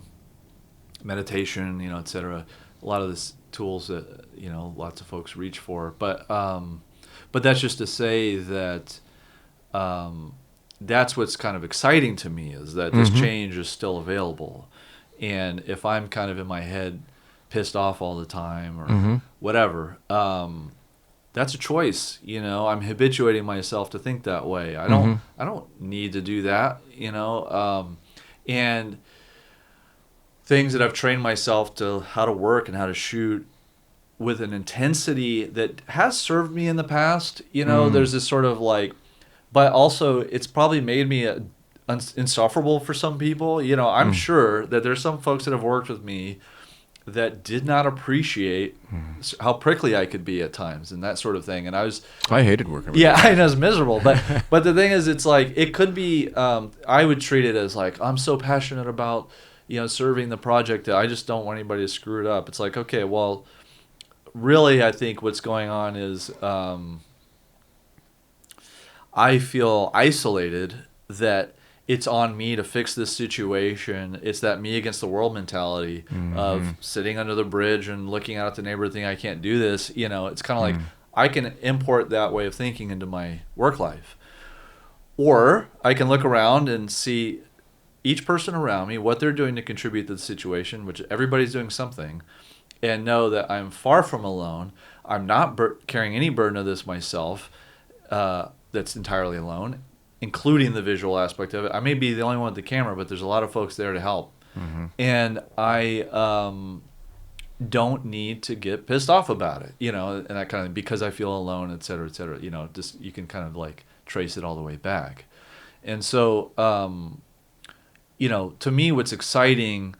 meditation, etc. A lot of these tools that lots of folks reach for, but that's just to say that that's what's kind of exciting to me, is that this change is still available. And if I'm kind of in my head pissed off all the time or whatever, that's a choice. I'm habituating myself to think that way. I don't need to do that, and things that I've trained myself to how to work and how to shoot with an intensity that has served me in the past. There's this sort of like, but also it's probably made me insufferable for some people. I'm sure that there's some folks that have worked with me that did not appreciate how prickly I could be at times and that sort of thing. And I hated working with yeah, I know it's miserable. But the thing is, it's like, it could be, I would treat it as like, I'm so passionate about, serving the project that I just don't want anybody to screw it up. It's like, okay, well, really, I think what's going on is, I feel isolated, that it's on me to fix this situation. It's that me against the world mentality of sitting under the bridge and looking out at the neighborhood thinking I can't do this. It's kind of like I can import that way of thinking into my work life. Or I can look around and see each person around me, what they're doing to contribute to the situation, which everybody's doing something, and know that I'm far from alone. I'm not carrying any burden of this myself, that's entirely alone. including the visual aspect of it. I may be the only one with the camera, but there's a lot of folks there to help. And I don't need to get pissed off about it, and that kind of, because I feel alone, et cetera, just, you can kind of like trace it all the way back. And so, to me, what's exciting,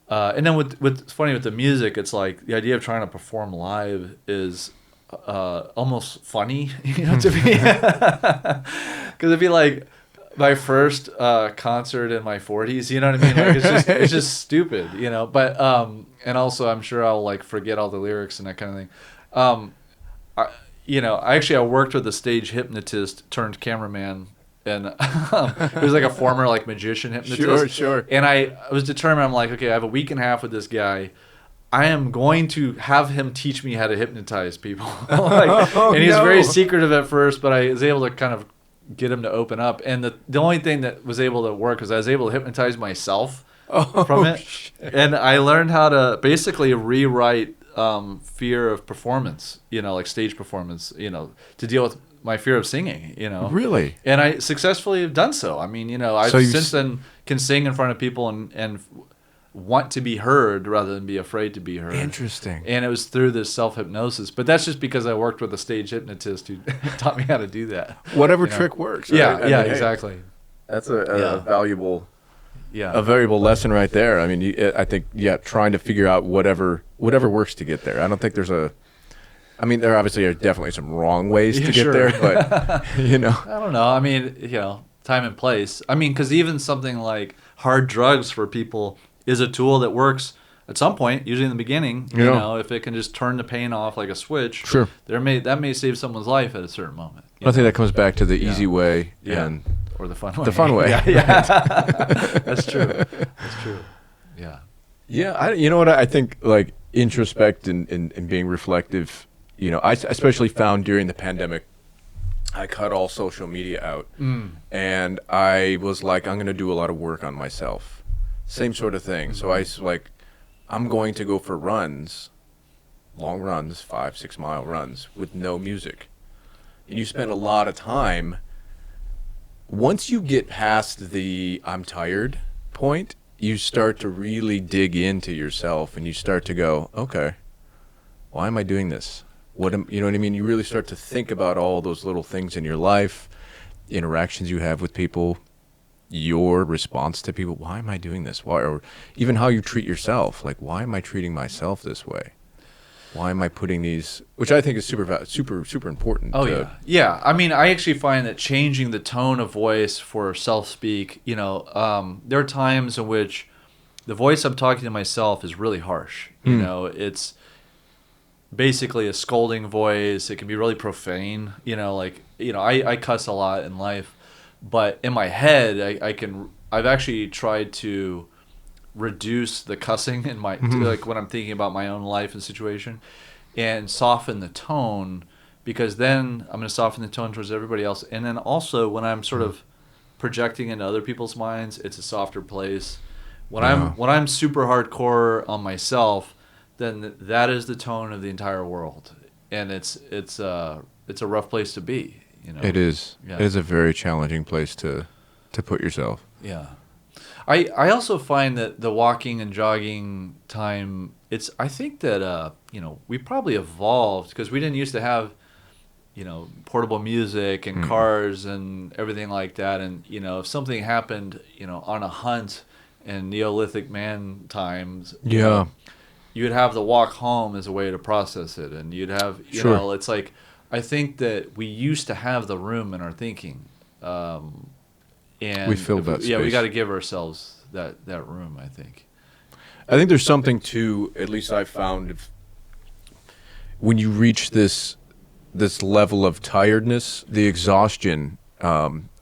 and then what's funny with the music, it's like the idea of trying to perform live is almost funny, to me, because it'd be like my first concert in my 40s, you know what I mean? Like it's just stupid, But and also I'm sure I'll like forget all the lyrics and that kind of thing. I worked with a stage hypnotist turned cameraman, and he was like a former like magician hypnotist. Sure. And I was determined. I'm like, okay, I have a week and a half with this guy. I am going to have him teach me how to hypnotize people. And he's very secretive at first, but I was able to kind of get him to open up. And the only thing that was able to work was I was able to hypnotize myself from it. Shit. And I learned how to basically rewrite fear of performance, like stage performance, to deal with my fear of singing, Really? And I successfully have done so. I mean, I since then can sing in front of people and want to be heard rather than be afraid to be heard. Interesting. And it was through this self-hypnosis. But that's just because I worked with a stage hypnotist who taught me how to do that. Whatever trick works. Right? Yeah, exactly. That's a valuable lesson right there. I mean, I think, trying to figure out whatever works to get there. I don't think there's there obviously are definitely some wrong ways to get there, but, I don't know. I mean, time and place. I mean, because even something like hard drugs for people is a tool that works at some point, usually in the beginning. If it can just turn the pain off like a switch, sure, that may save someone's life at a certain moment. I think that comes back to the easy way or the fun way. The fun way. Yeah. That's true. That's true. Yeah. Yeah. You know what? I think like introspect and being reflective. I especially found during the pandemic, I cut all social media out, and I was like, I'm going to do a lot of work on myself. Same sort of thing. So I was like, I'm going to go for runs, long runs, 5-6 mile runs with no music. And you spend a lot of time. Once you get past the I'm tired point, you start to really dig into yourself, and you start to go, okay, why am I doing this? You know what I mean? You really start to think about all those little things in your life, interactions you have with people, your response to people. Why am I doing this? Why? Or even how you treat yourself. Like, why am I treating myself this way? Why am I putting these, which I think is super important. Yeah. I mean, I actually find that changing the tone of voice for self-speak, there are times in which the voice I'm talking to myself is really harsh. It's basically a scolding voice. It can be really profane. I cuss a lot in life, but in my head, I've actually tried to reduce the cussing in my like when I'm thinking about my own life and situation, and soften the tone, because then I'm going to soften the tone towards everybody else. And then also when I'm sort of projecting into other people's minds, it's a softer place. When I'm super hardcore on myself, then that is the tone of the entire world, and it's a rough place to be. It is. Yeah. It is a very challenging place to put yourself. Yeah. I also find that the walking and jogging time, I think that we probably evolved, because we didn't used to have portable music and cars and everything like that, and if something happened on a hunt in Neolithic man times, you'd have the walk home as a way to process it, and you'd have it's like, I think that we used to have the room in our thinking, and we filled that space. Yeah, we got to give ourselves that room, I think. I think there's something to, at least I've found, when you reach this level of tiredness, the exhaustion,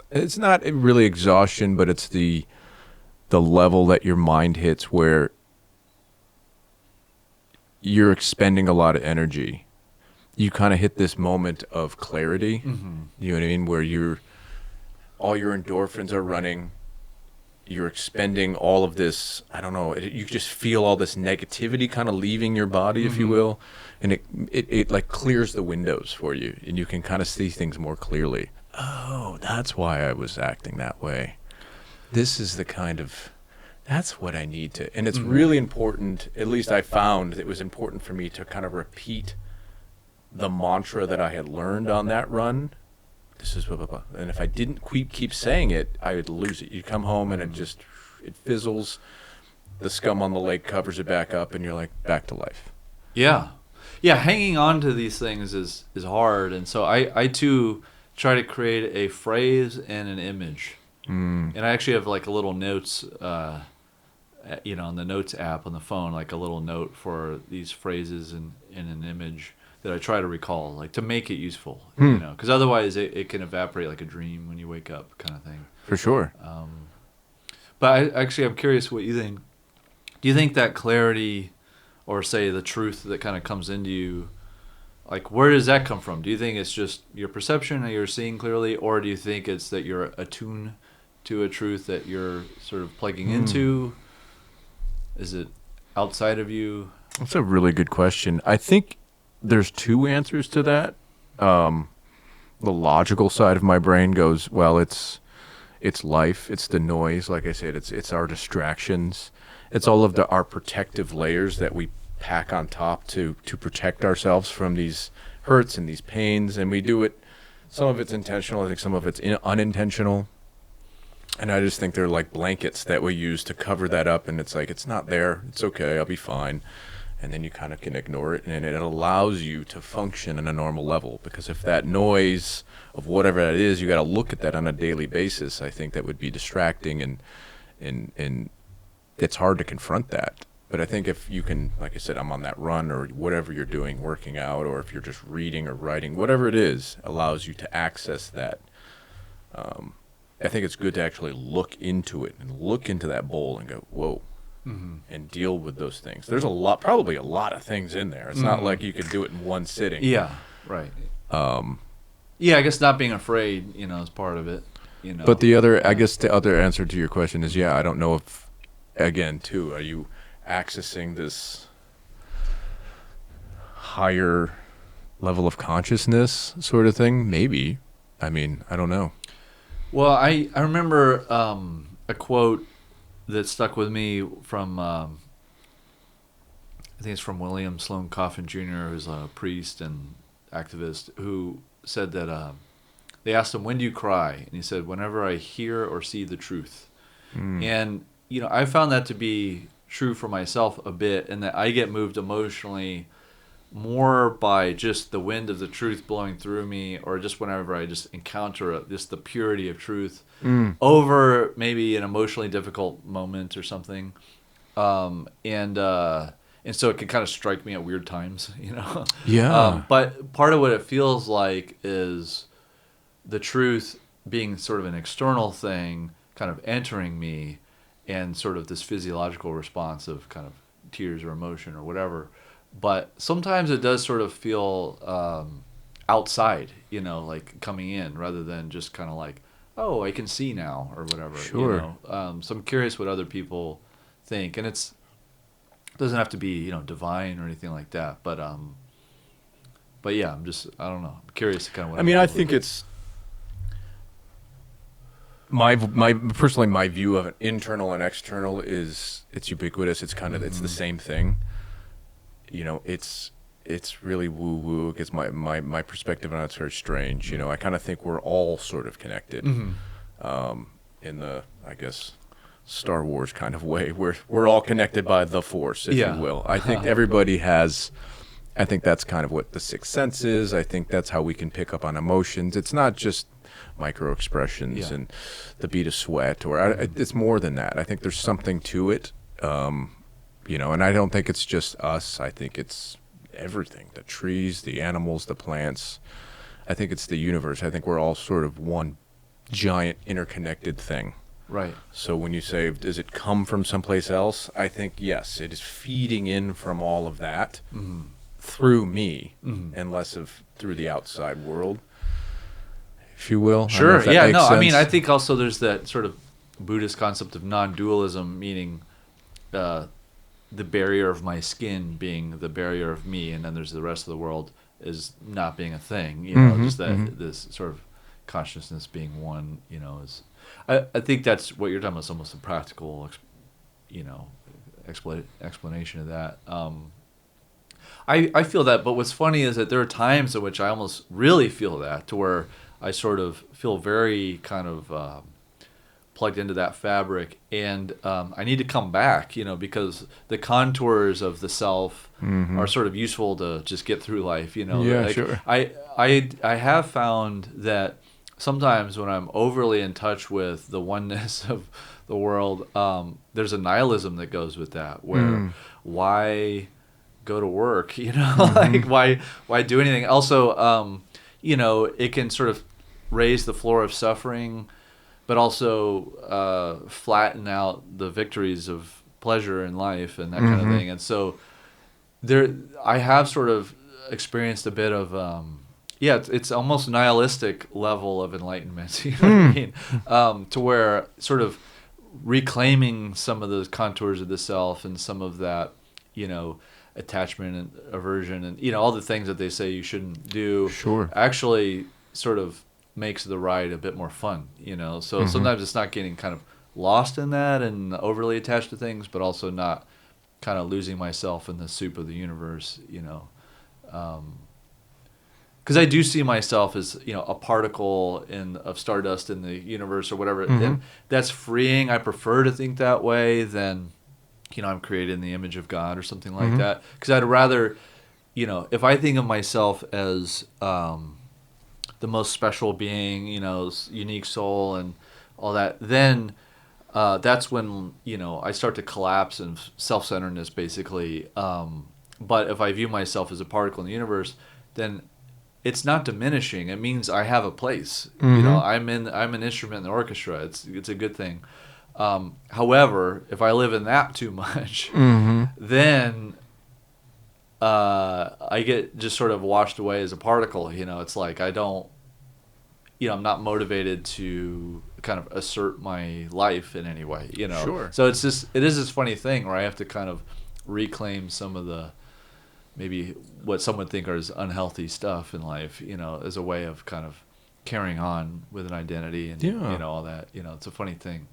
it's not really exhaustion, but it's the level that your mind hits where you're expending a lot of energy. You kind of hit this moment of clarity, you know what I mean, where all your endorphins are running, you're expending all of this, I don't know, you just feel all this negativity kind of leaving your body, if you will, and it like clears the windows for you, and you can kind of see things more clearly. oh, that's why I was acting that way. This is the kind of, that's what I need to, and it's really important, at least I found it was important for me to kind of repeat the mantra that I had learned on that run. This is blah, blah, blah. And if I didn't keep saying it, I would lose it. You'd come home and it fizzles. The scum on the lake covers it back up, and you're like, back to life. Yeah. Yeah, hanging on to these things is hard. And so I too try to create a phrase and an image. And I actually have like a little notes, on the notes app on the phone, like a little note for these phrases and an image that I try to recall, like to make it useful, because otherwise it can evaporate like a dream when you wake up, kind of thing. For sure. But I'm curious what you think. Do you think that clarity, or say the truth that kind of comes into you, like where does that come from? Do you think it's just your perception that you're seeing clearly, or do you think it's that you're attuned to a truth that you're sort of plugging into? Is it outside of you? That's a really good question. I think there's two answers to that. The logical side of my brain goes, well, it's life, it's the noise, like I said, it's our distractions, it's all of our protective layers that we pack on top to protect ourselves from these hurts and these pains, and we do it. Some of it's intentional, I think some of it's unintentional, and I just think they're like blankets that we use to cover that up, and it's like, it's not there, it's okay, I'll be fine. And then you kind of can ignore it, and it allows you to function in a normal level. Because if that noise of whatever that is, you got to look at that on a daily basis, I think that would be distracting, and it's hard to confront that. But I think if you can, like I said, I'm on that run or whatever you're doing, working out, or if you're just reading or writing, whatever it is, allows you to access that. I think it's good to actually look into it and look into that bowl and go, whoa. And deal with those things. There's probably a lot of things in there. It's not like you could do it in one sitting. Yeah, right. I guess not being afraid, is part of it. But I guess the other answer to your question is, I don't know if, again, too, are you accessing this higher level of consciousness sort of thing? Maybe. I mean, I don't know. Well, I remember a quote that stuck with me from, I think it's from William Sloane Coffin Jr., who's a priest and activist, who said that they asked him, when do you cry? And he said, whenever I hear or see the truth. And, I found that to be true for myself a bit, and that I get moved emotionally more by just the wind of the truth blowing through me, or just whenever I just encounter just the purity of truth over maybe an emotionally difficult moment or something. And so it can kind of strike me at weird times, Yeah. But part of what it feels like is the truth being sort of an external thing kind of entering me, and sort of this physiological response of kind of tears or emotion or whatever. But sometimes it does sort of feel outside, like coming in, rather than just kind of like, oh, I can see now or whatever. Sure. So I'm curious what other people think, and it doesn't have to be divine or anything like that. But yeah, I don't know. I'm curious kind of what. I think it's my view of an internal and external is it's ubiquitous. It's kind of it's the same thing. It's really woo-woo because my perspective on it's very strange. I kind of think we're all sort of connected in the, I guess, Star Wars kind of way. We're all connected by the Force, if you will. I think everybody has, I think that's kind of what the sixth sense is. I think that's how we can pick up on emotions. It's not just micro expressions and the beat of sweat, or it's more than that. I think there's something to it. And I don't think it's just us. I think it's everything, the trees, the animals, the plants. I think it's the universe. I think we're all sort of one giant interconnected thing. Right. So when you say, does it come from someplace else? I think, yes, it is feeding in from all of that through me and less of through the outside world, if you will. Sure. Yeah, no, sense. I mean, I think also there's that sort of Buddhist concept of non-dualism, meaning the barrier of my skin being the barrier of me, and then there's the rest of the world is not being a thing, just that this sort of consciousness being one, is I think that's what you're talking about. It's almost a practical, explanation of that. I feel that, but what's funny is that there are times in which I almost really feel that, to where I sort of feel very kind of plugged into that fabric, and I need to come back, because the contours of the self are sort of useful to just get through life, Yeah, sure. I have found that sometimes when I'm overly in touch with the oneness of the world, there's a nihilism that goes with that, where why go to work, like why do anything? Also, it can sort of raise the floor of suffering, but also flatten out the victories of pleasure in life and that kind of thing. And so I have sort of experienced a bit of it's almost nihilistic level of enlightenment, you know what I mean? To where sort of reclaiming some of those contours of the self and some of that, attachment and aversion and all the things that they say you shouldn't do, actually sort of makes the ride a bit more fun, so sometimes it's not getting kind of lost in that and overly attached to things, but also not kind of losing myself in the soup of the universe, because I do see myself as a particle of stardust in the universe or whatever, and that's freeing. I prefer to think that way than I'm created in the image of God or something like that, because I'd rather, if I think of myself as the most special being, unique soul and all that, then that's when, I start to collapse in self-centeredness, basically. But if I view myself as a particle in the universe, then it's not diminishing. It means I have a place. I'm an instrument in the orchestra. It's a good thing. However, if I live in that too much, then I get just sort of washed away as a particle. It's like I don't, I'm not motivated to kind of assert my life in any way. Sure. So it is this funny thing where I have to kind of reclaim some of the maybe what some would think are as unhealthy stuff in life, as a way of kind of carrying on with an identity and all that. It's a funny thing.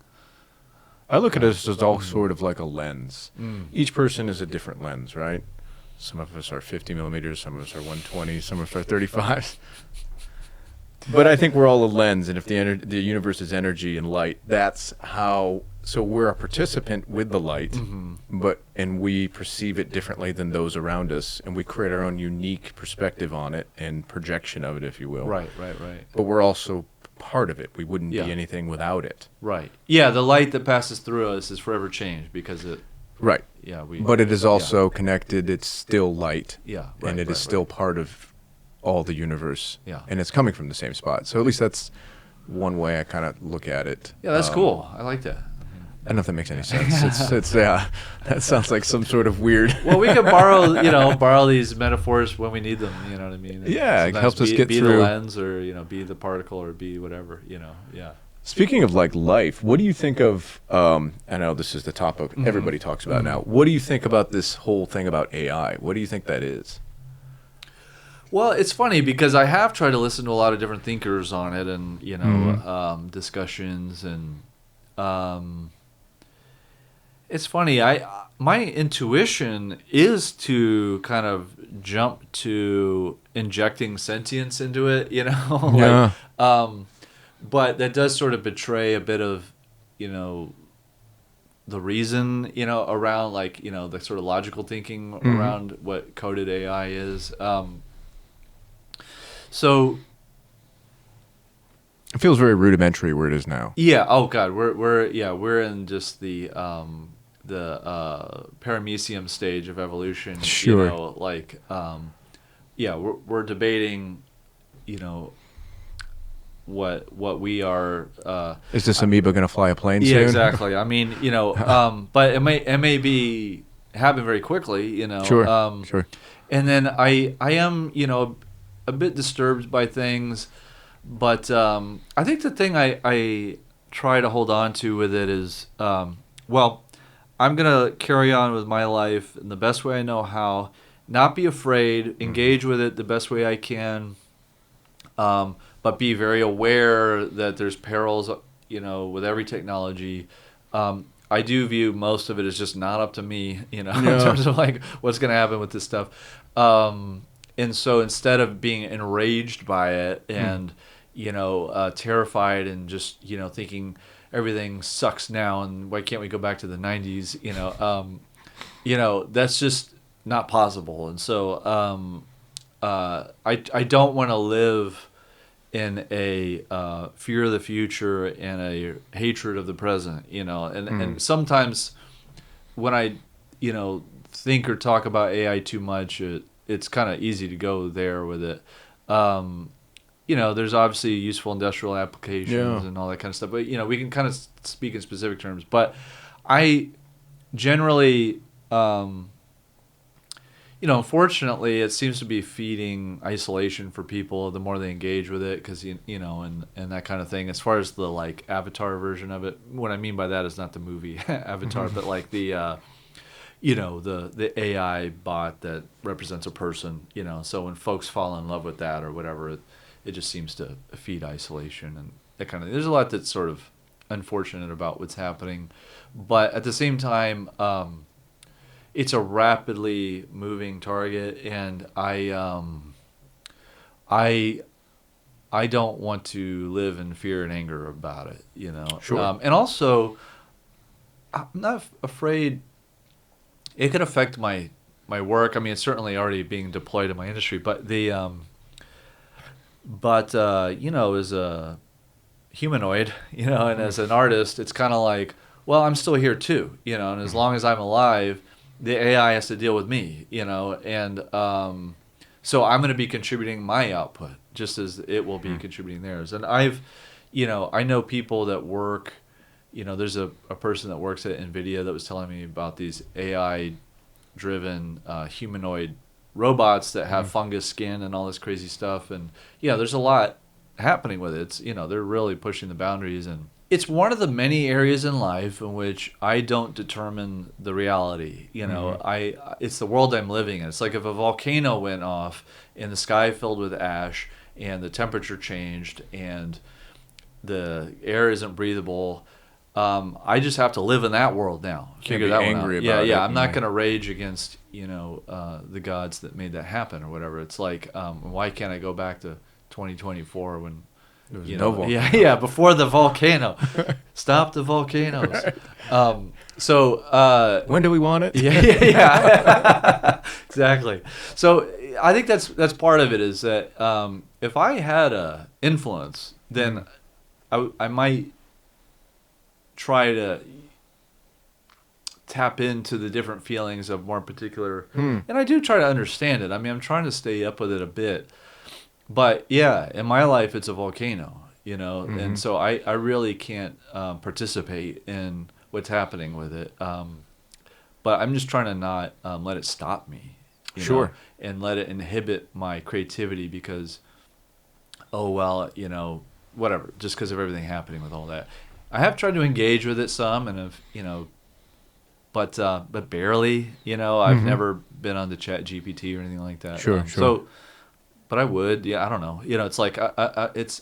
I look at it as all sort of like a lens. Each person is a different lens, right? Some of us are 50 millimeters, some of us are 120, some of us are 35. But I think we're all a lens, and if the universe is energy and light, that's how. So we're a participant with the light, and we perceive it differently than those around us, and we create our own unique perspective on it and projection of it, if you will. Right. But we're also part of it. We wouldn't be anything without it. Right. Yeah, the light that passes through us is forever changed because it. Right. Yeah. But it is also connected. It's still light. Yeah. And it is still part of all the universe. Yeah. And it's coming from the same spot. So at least that's one way I kind of look at it. Yeah, that's cool. I like that. I don't know if that makes any sense. It's that sounds like some sort of weird. Well, we could borrow these metaphors when we need them. You know what I mean? Yeah, it helps us get be through. Be the lens, or be the particle, or be whatever. Yeah. Speaking of like life, what do you think of? I know this is the topic everybody talks about now. What do you think about this whole thing about AI? What do you think that is? Well, it's funny because I have tried to listen to a lot of different thinkers on it, and discussions, and it's funny. My intuition is to kind of jump to injecting sentience into it, but that does sort of betray a bit of, the reason, around the sort of logical thinking around what coded AI is. So it feels very rudimentary where it is now. Yeah. Oh God, we're in just the paramecium stage of evolution. Sure. We're debating, what we are. Is this amoeba going to fly a plane soon? Yeah, exactly. I mean, but it may be happen very quickly. Sure. Sure. And then I am, a bit disturbed by things, but I think the thing I try to hold on to with it is, I'm going to carry on with my life in the best way I know how, not be afraid, engage with it the best way I can, but be very aware that there's perils, with every technology. I do view most of it as just not up to me, in terms of like what's going to happen with this stuff. And so instead of being enraged by it and, terrified and just, thinking everything sucks now and why can't we go back to the 90s, that's just not possible. And so I don't want to live in a fear of the future and a hatred of the present, and sometimes when I, think or talk about AI too much, it's kind of easy to go there with it. There's obviously useful industrial applications and all that kind of stuff, but we can kind of speak in specific terms. But I generally, unfortunately, it seems to be feeding isolation for people the more they engage with it, because and that kind of thing. As far as the like Avatar version of it, what I mean by that is not the movie Avatar, but like the the AI bot that represents a person. So when folks fall in love with that or whatever, it just seems to feed isolation and that kind of thing. There's a lot that's sort of unfortunate about what's happening, but at the same time, it's a rapidly moving target, and I don't want to live in fear and anger about it, Sure. and also, I'm not afraid it could affect my work. I mean, it's certainly already being deployed in my industry, but as a humanoid, and as an artist, it's kind of like, well, I'm still here too, and as long as I'm alive, the AI has to deal with me, and so I'm going to be contributing my output just as it will be contributing theirs. And I know people that work, there's a person that works at NVIDIA that was telling me about these AI-driven humanoid robots that have fungus skin and all this crazy stuff. And, there's a lot happening with it. It's, they're really pushing the boundaries, and it's one of the many areas in life in which I don't determine the reality. It's the world I'm living in. It's like if a volcano went off and the sky filled with ash and the temperature changed and the air isn't breathable. I just have to live in that world now. Figure that one out. Yeah. I'm not going to rage against the gods that made that happen or whatever. It's like, why can't I go back to 2024 when there was no volcano? Yeah, before the volcano. Stop the volcanoes. When do we want it? Yeah. Exactly. So I think that's part of it, is that if I had a influence, then I might try to tap into the different feelings of more particular, and I do try to understand it. I mean, I'm trying to stay up with it a bit. But yeah, in my life, it's a volcano, and so I really can't participate in what's happening with it. But I'm just trying to not let it stop me, and let it inhibit my creativity because, whatever, just because of everything happening with all that. I have tried to engage with it some, and but barely. I've never been on the Chat GPT or anything like that. Sure. So. But I would, I don't know. It's like it's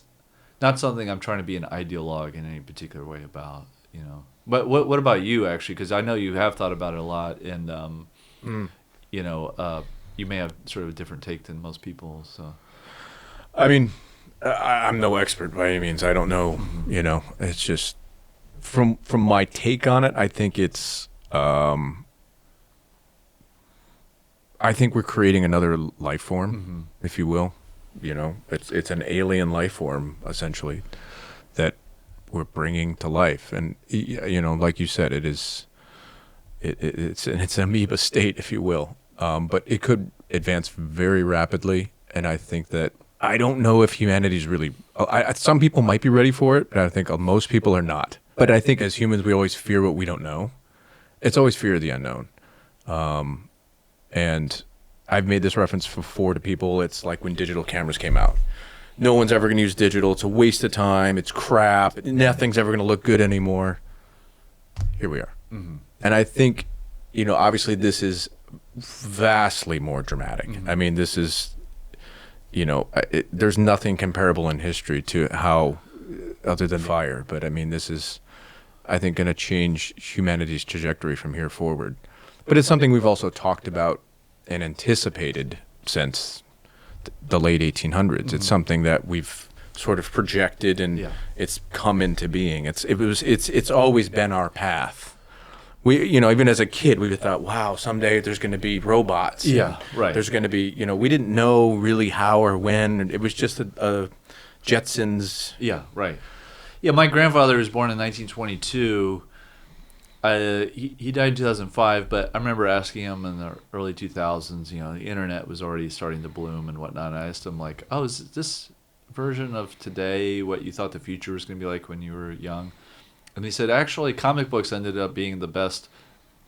not something I'm trying to be an ideologue in any particular way about, But what about you, actually? Because I know you have thought about it a lot, and you may have sort of a different take than most people. So, I mean, I'm no expert by any means. I don't know. It's just from my take on it. I think it's. I think we're creating another life form, if you will. It's an alien life form essentially that we're bringing to life, and like you said, it's an amoeba state, if you will. But it could advance very rapidly, and I think that I don't know if humanity's really. Some people might be ready for it, but I think most people are not. But I think as humans, we always fear what we don't know. It's always fear of the unknown. And I've made this reference before to people. It's like when digital cameras came out. No one's ever going to use digital. It's a waste of time. It's crap. Nothing's ever going to look good anymore. Here we are. And I think, obviously this is vastly more dramatic. I mean, this is there's nothing comparable in history to how, other than fire. But I mean, this is, I think, going to change humanity's trajectory from here forward. But it's something we've also talked about and anticipated since the late 1800s. Mm-hmm. It's something that we've sort of projected, and it's come into being. It's always been our path. We, even as a kid, we thought, wow, someday there's going to be robots. Yeah, right. There's going to be, we didn't know really how or when. It was just a Jetsons. Yeah, right. Yeah, my grandfather was born in 1922. He died in 2005, but I remember asking him in the early 2000s, the internet was already starting to bloom and whatnot. And I asked him, like, oh, is this version of today what you thought the future was going to be like when you were young? And he said, actually, comic books ended up being the best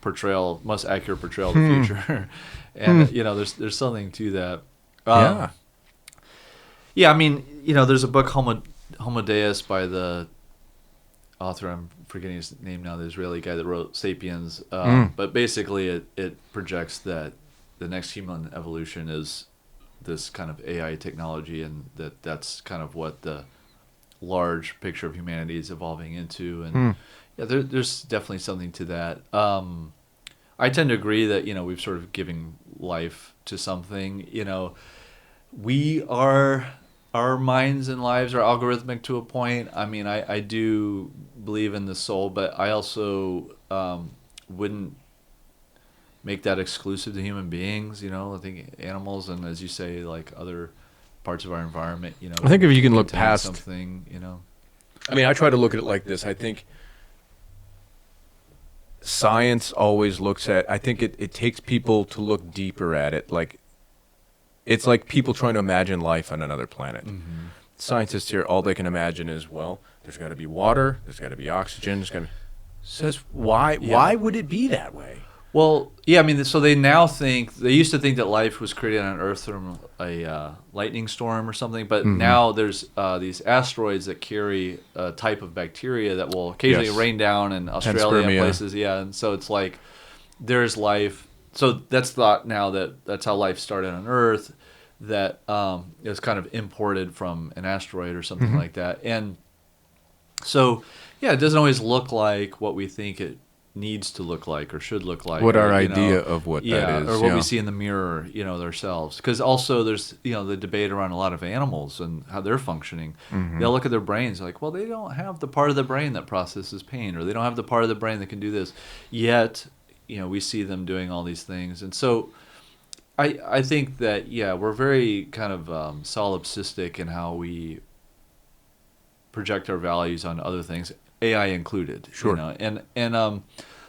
portrayal, most accurate portrayal of the future. And, there's something to that. Yeah, I mean, there's a book, Homo Deus, by the author, I'm forgetting his name now, the Israeli guy that wrote Sapiens. But basically, it projects that the next human evolution is this kind of AI technology, and that's kind of what the large picture of humanity is evolving into. And there's definitely something to that. I tend to agree that we've sort of given life to something. Our minds and lives are algorithmic to a point. I mean, I do believe in the soul, but I also wouldn't make that exclusive to human beings. I think animals, and as you say, like other parts of our environment, I think if you can look past something, I mean, I try to look at it like this. I think science always looks at, I think it takes people to look deeper at it. Like, it's like people trying to imagine life on another planet. Mm-hmm. Scientists here, all they can imagine is, well, there's got to be water, there's got to be oxygen, says, why would it be that way? Well, yeah, I mean, so they used to think that life was created on Earth from a lightning storm or something, but now there's these asteroids that carry a type of bacteria that will occasionally rain down in Australia and places. Yeah, and so it's like there's life. So that's thought now that's how life started on Earth, that it was kind of imported from an asteroid or something like that. And so, yeah, it doesn't always look like what we think it needs to look like or should look like. What our idea of what that is. Or what we see in the mirror, ourselves. Because also there's, the debate around a lot of animals and how they're functioning. They'll look at their brains like, well, they don't have the part of the brain that processes pain, or they don't have the part of the brain that can do this. Yet, we see them doing all these things. And so I think that, we're very kind of solipsistic in how we project our values on other things, AI included. Sure. And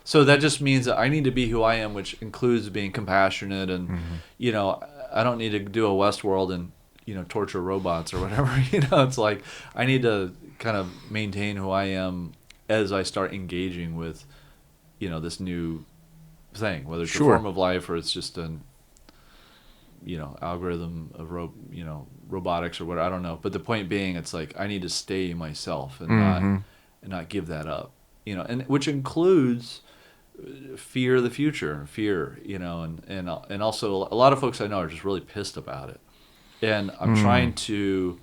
so that just means that I need to be who I am, which includes being compassionate, and I don't need to do a Westworld and torture robots or whatever. It's like I need to kind of maintain who I am as I start engaging with this new thing, whether it's a form of life or it's just an algorithm of robotics or whatever. I don't know. But the point being, it's like I need to stay myself and not give that up, and which includes fear of the future, and also a lot of folks I know are just really pissed about it, and I'm trying to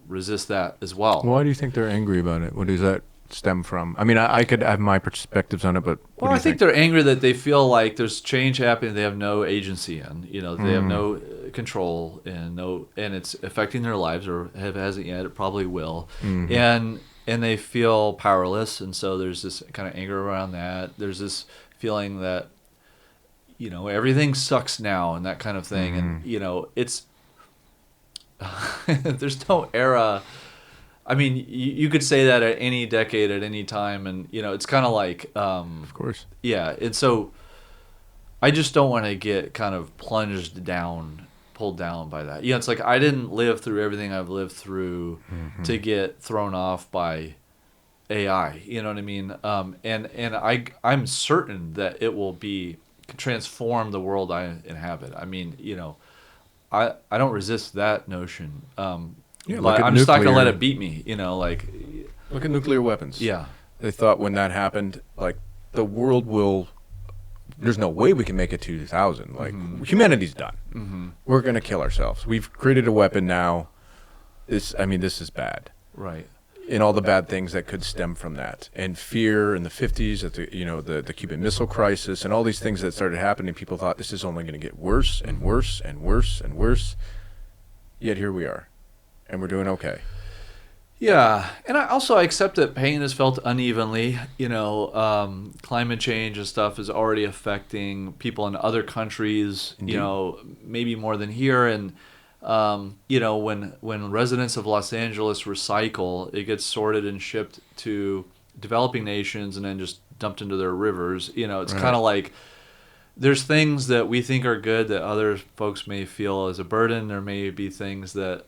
resist that as well. Why do you think they're angry about it? What does that stem from? I mean, I could have my perspectives on it, but I think they're angry that they feel like there's change happening they have no agency in. They have no control and it's affecting their lives, or hasn't yet. It probably will, and they feel powerless, and so there's this kind of anger around that. There's this feeling that everything sucks now and that kind of thing, and it's there's no era. I mean, you could say that at any decade, at any time, and it's kind of like, of course, yeah. And so, I just don't want to get kind of pulled down by that. It's like I didn't live through everything I've lived through to get thrown off by AI. You know what I mean? And I'm certain that it will transform the world I inhabit. I mean, I don't resist that notion. But I'm just not gonna let it beat me. Look at nuclear weapons. Yeah. They thought when that happened, like the world will there's no way we can make it to 2000. Like, humanity's done. We're going to kill ourselves. We've created a weapon now. This is bad. Right. And all the bad things that could stem from that. And fear in the 50s, the Cuban Missile Crisis, and all these things that started happening, people thought this is only going to get worse and worse and worse and worse. Yet here we are. And we're doing okay. Yeah, and I accept that pain is felt unevenly. Climate change and stuff is already affecting people in other countries. Indeed. Maybe more than here. And when residents of Los Angeles recycle, it gets sorted and shipped to developing nations and then just dumped into their rivers. It's kind of like there's things that we think are good that other folks may feel as a burden. There may be things that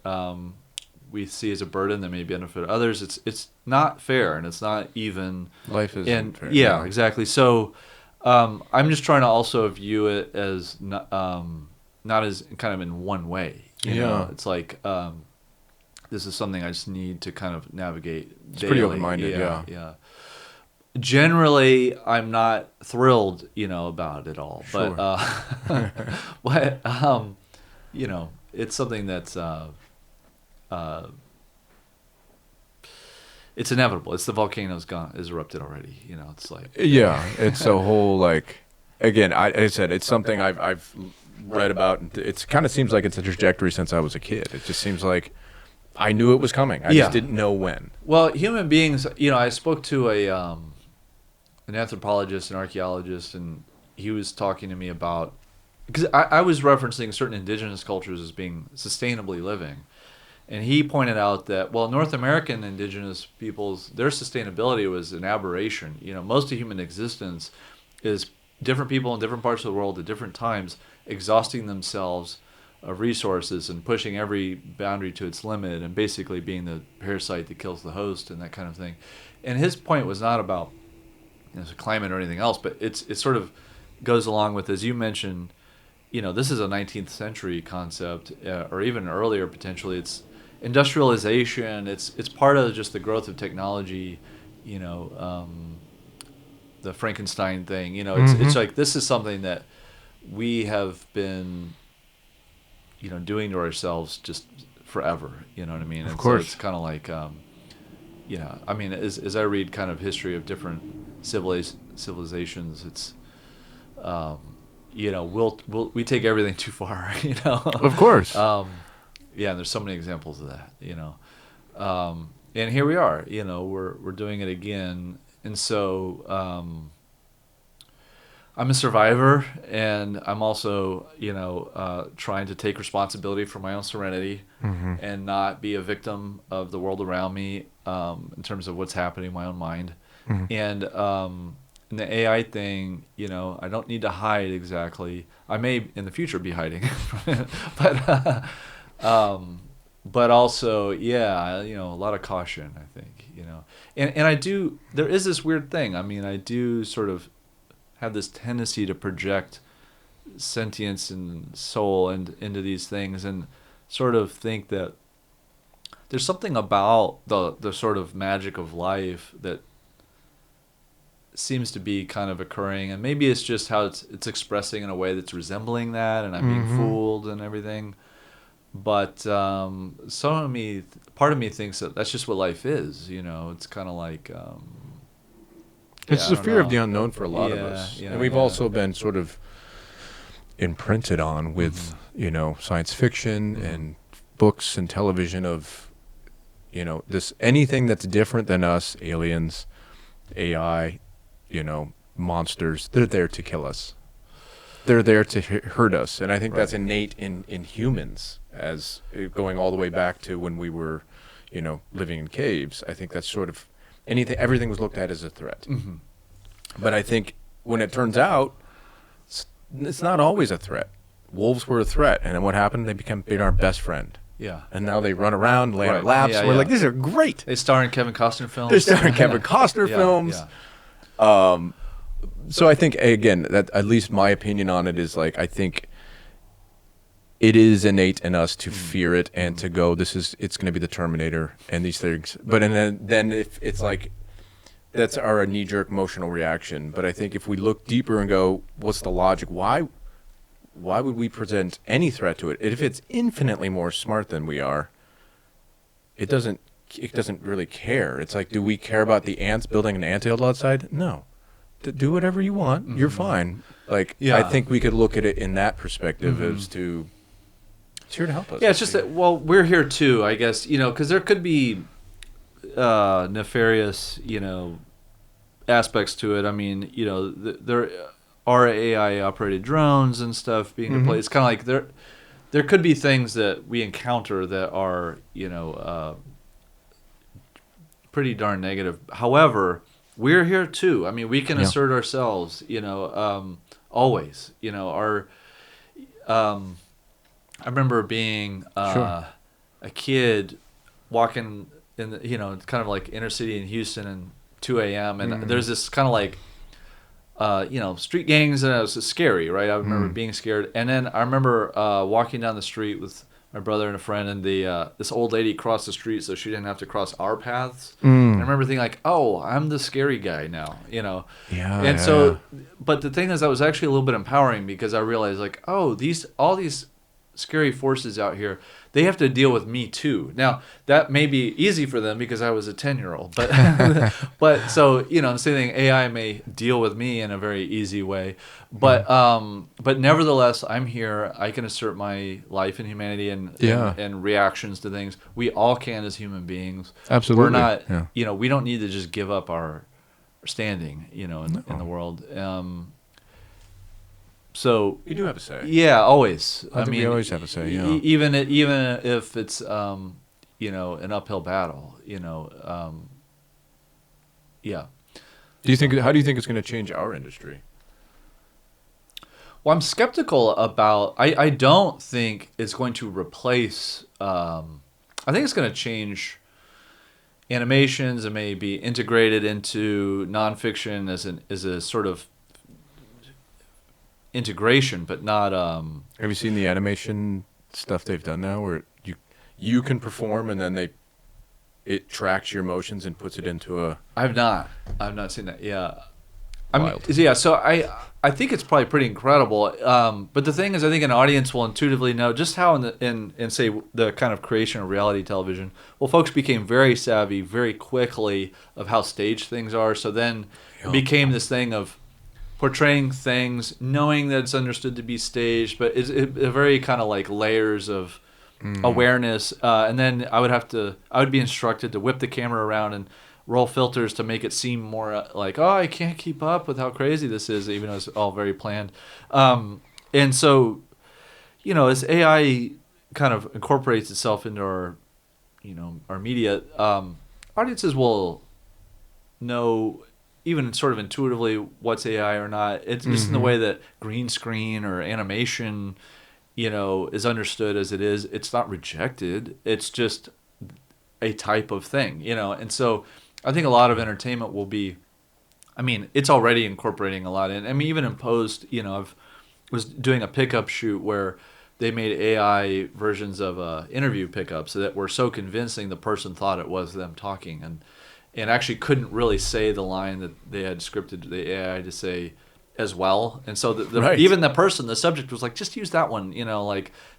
we see as a burden that may benefit others. It's not fair and it's not even. Life isn't fair. Yeah, exactly. So I'm just trying to also view it as not as kind of in one way. It's like this is something I just need to kind of navigate daily. It's pretty open-minded, yeah. Generally, I'm not thrilled, about it all. Sure. But it's something that's it's inevitable. It's the volcano's is erupted already. It's like it's a whole again. I said it's something I've read about. It kind of seems like it's a trajectory since I was a kid. It just seems like I knew it was coming. I just didn't know when. Well, human beings. I spoke to an anthropologist, an archaeologist, and he was talking to me about because I was referencing certain indigenous cultures as being sustainably living. And he pointed out that, North American indigenous peoples, their sustainability was an aberration. Most of human existence is different people in different parts of the world at different times exhausting themselves of resources and pushing every boundary to its limit and basically being the parasite that kills the host and that kind of thing. And his point was not about climate or anything else, but it sort of goes along with, as you mentioned, this is a 19th century concept, or even earlier potentially. It's industrialization. It's part of just the growth of technology. The Frankenstein thing. It's like this is something that we have been, doing to ourselves just forever. You know what I mean? Of course. So it's kind of like, as I read kind of history of different civilizations, it's. We take everything too far, Of course. And there's so many examples of that, and here we are, we're doing it again. And so, I'm a survivor, and I'm also, trying to take responsibility for my own serenity and not be a victim of the world around me, in terms of what's happening in my own mind. And, and the AI thing, I don't need to hide exactly. I may in the future be hiding, but also, a lot of caution, I think, and I do. There is this weird thing. I do sort of have this tendency to project sentience and soul into these things, and sort of think that there's something about the sort of magic of life that seems to be kind of occurring, and maybe it's just how it's expressing in a way that's resembling that, and I'm being fooled and everything. But part of me thinks that that's just what life is. It's kind of like it's the fear of the unknown for a lot of us, and we've also been sort of imprinted on with science fiction and books and television of this anything that's different than us, aliens, AI. Monsters, they're there to kill us. They're there to hurt us. And I think that's innate in humans, as going all the way back to when we were, living in caves. I think that's sort of everything was looked at as a threat. But I think when it turns out, it's not always a threat. Wolves were a threat. And then what happened? They became our best friend. Yeah. And now they run around, lay on our laps. We're like, these are great. They star in Kevin Costner films. They're starring Kevin Costner films. Yeah. So I think, again, that at least my opinion on it is I think it is innate in us to fear it and to go, it's going to be the Terminator and these things. But then if it's like, that's our knee-jerk emotional reaction. But I think if we look deeper and go, what's the logic? Why would we present any threat to it? If it's infinitely more smart than we are, it doesn't really care. It's like, do we care about the ants building an anthill outside? No. Do whatever you want. You're fine. Like, I think we could look at it in that perspective as to, it's here to help us. Yeah, it's just that, well, we're here too, I guess, because there could be nefarious, aspects to it. I mean, there are AI operated drones and stuff being deployed. It's kind of like there could be things that we encounter that are, pretty darn negative. However, we're here too. I mean, we can assert ourselves, always. I remember being a kid walking in the, kind of like inner city in Houston and 2 a.m. and there's this kind of like, street gangs, and it was scary, right? I remember being scared. And then I remember walking down the street with my brother and a friend, and this old lady crossed the street so she didn't have to cross our paths. And I remember thinking like, oh, I'm the scary guy now, Yeah. And so, but the thing is, that was actually a little bit empowering, because I realized like, oh, all these scary forces out here, they have to deal with me too. Now that may be easy for them because I was a 10-year-old, but so the same thing, AI may deal with me in a very easy way, but nevertheless, I'm here. I can assert my life and humanity and reactions to things. We all can as human beings. Absolutely, we're not. We don't need to just give up our standing. In the world. So you do have a say. Yeah, always. I mean, we always have a say. Even if it's an uphill battle. Yeah. How do you think it's going to change our industry? Well, I'm skeptical about. I don't think it's going to replace. I think it's going to change animations and maybe integrated into nonfiction as a sort of integration, but not. Have you seen the animation stuff they've done now, where you can perform and then it tracks your emotions and puts it into a. I've not seen that. Yeah, Wild. So I think it's probably pretty incredible. But the thing is, I think an audience will intuitively know just how in say the kind of creation of reality television. Well, folks became very savvy very quickly of how staged things are. So then it became this thing of portraying things, knowing that it's understood to be staged, but it's a very kind of like layers of awareness. And then I would be instructed to whip the camera around and roll filters to make it seem more like, oh, I can't keep up with how crazy this is, even though it's all very planned. And so, as AI kind of incorporates itself into our media, audiences will know, even sort of intuitively, what's AI or not. It's just in the way that green screen or animation, is understood as it is. It's not rejected. It's just a type of thing, And so I think a lot of entertainment will be, it's already incorporating a lot in. Even in post, I was doing a pickup shoot where they made AI versions of interview pickups that were so convincing the person thought it was them talking, and actually couldn't really say the line that they had scripted the AI to say as well. And so even the subject was like, just use that one,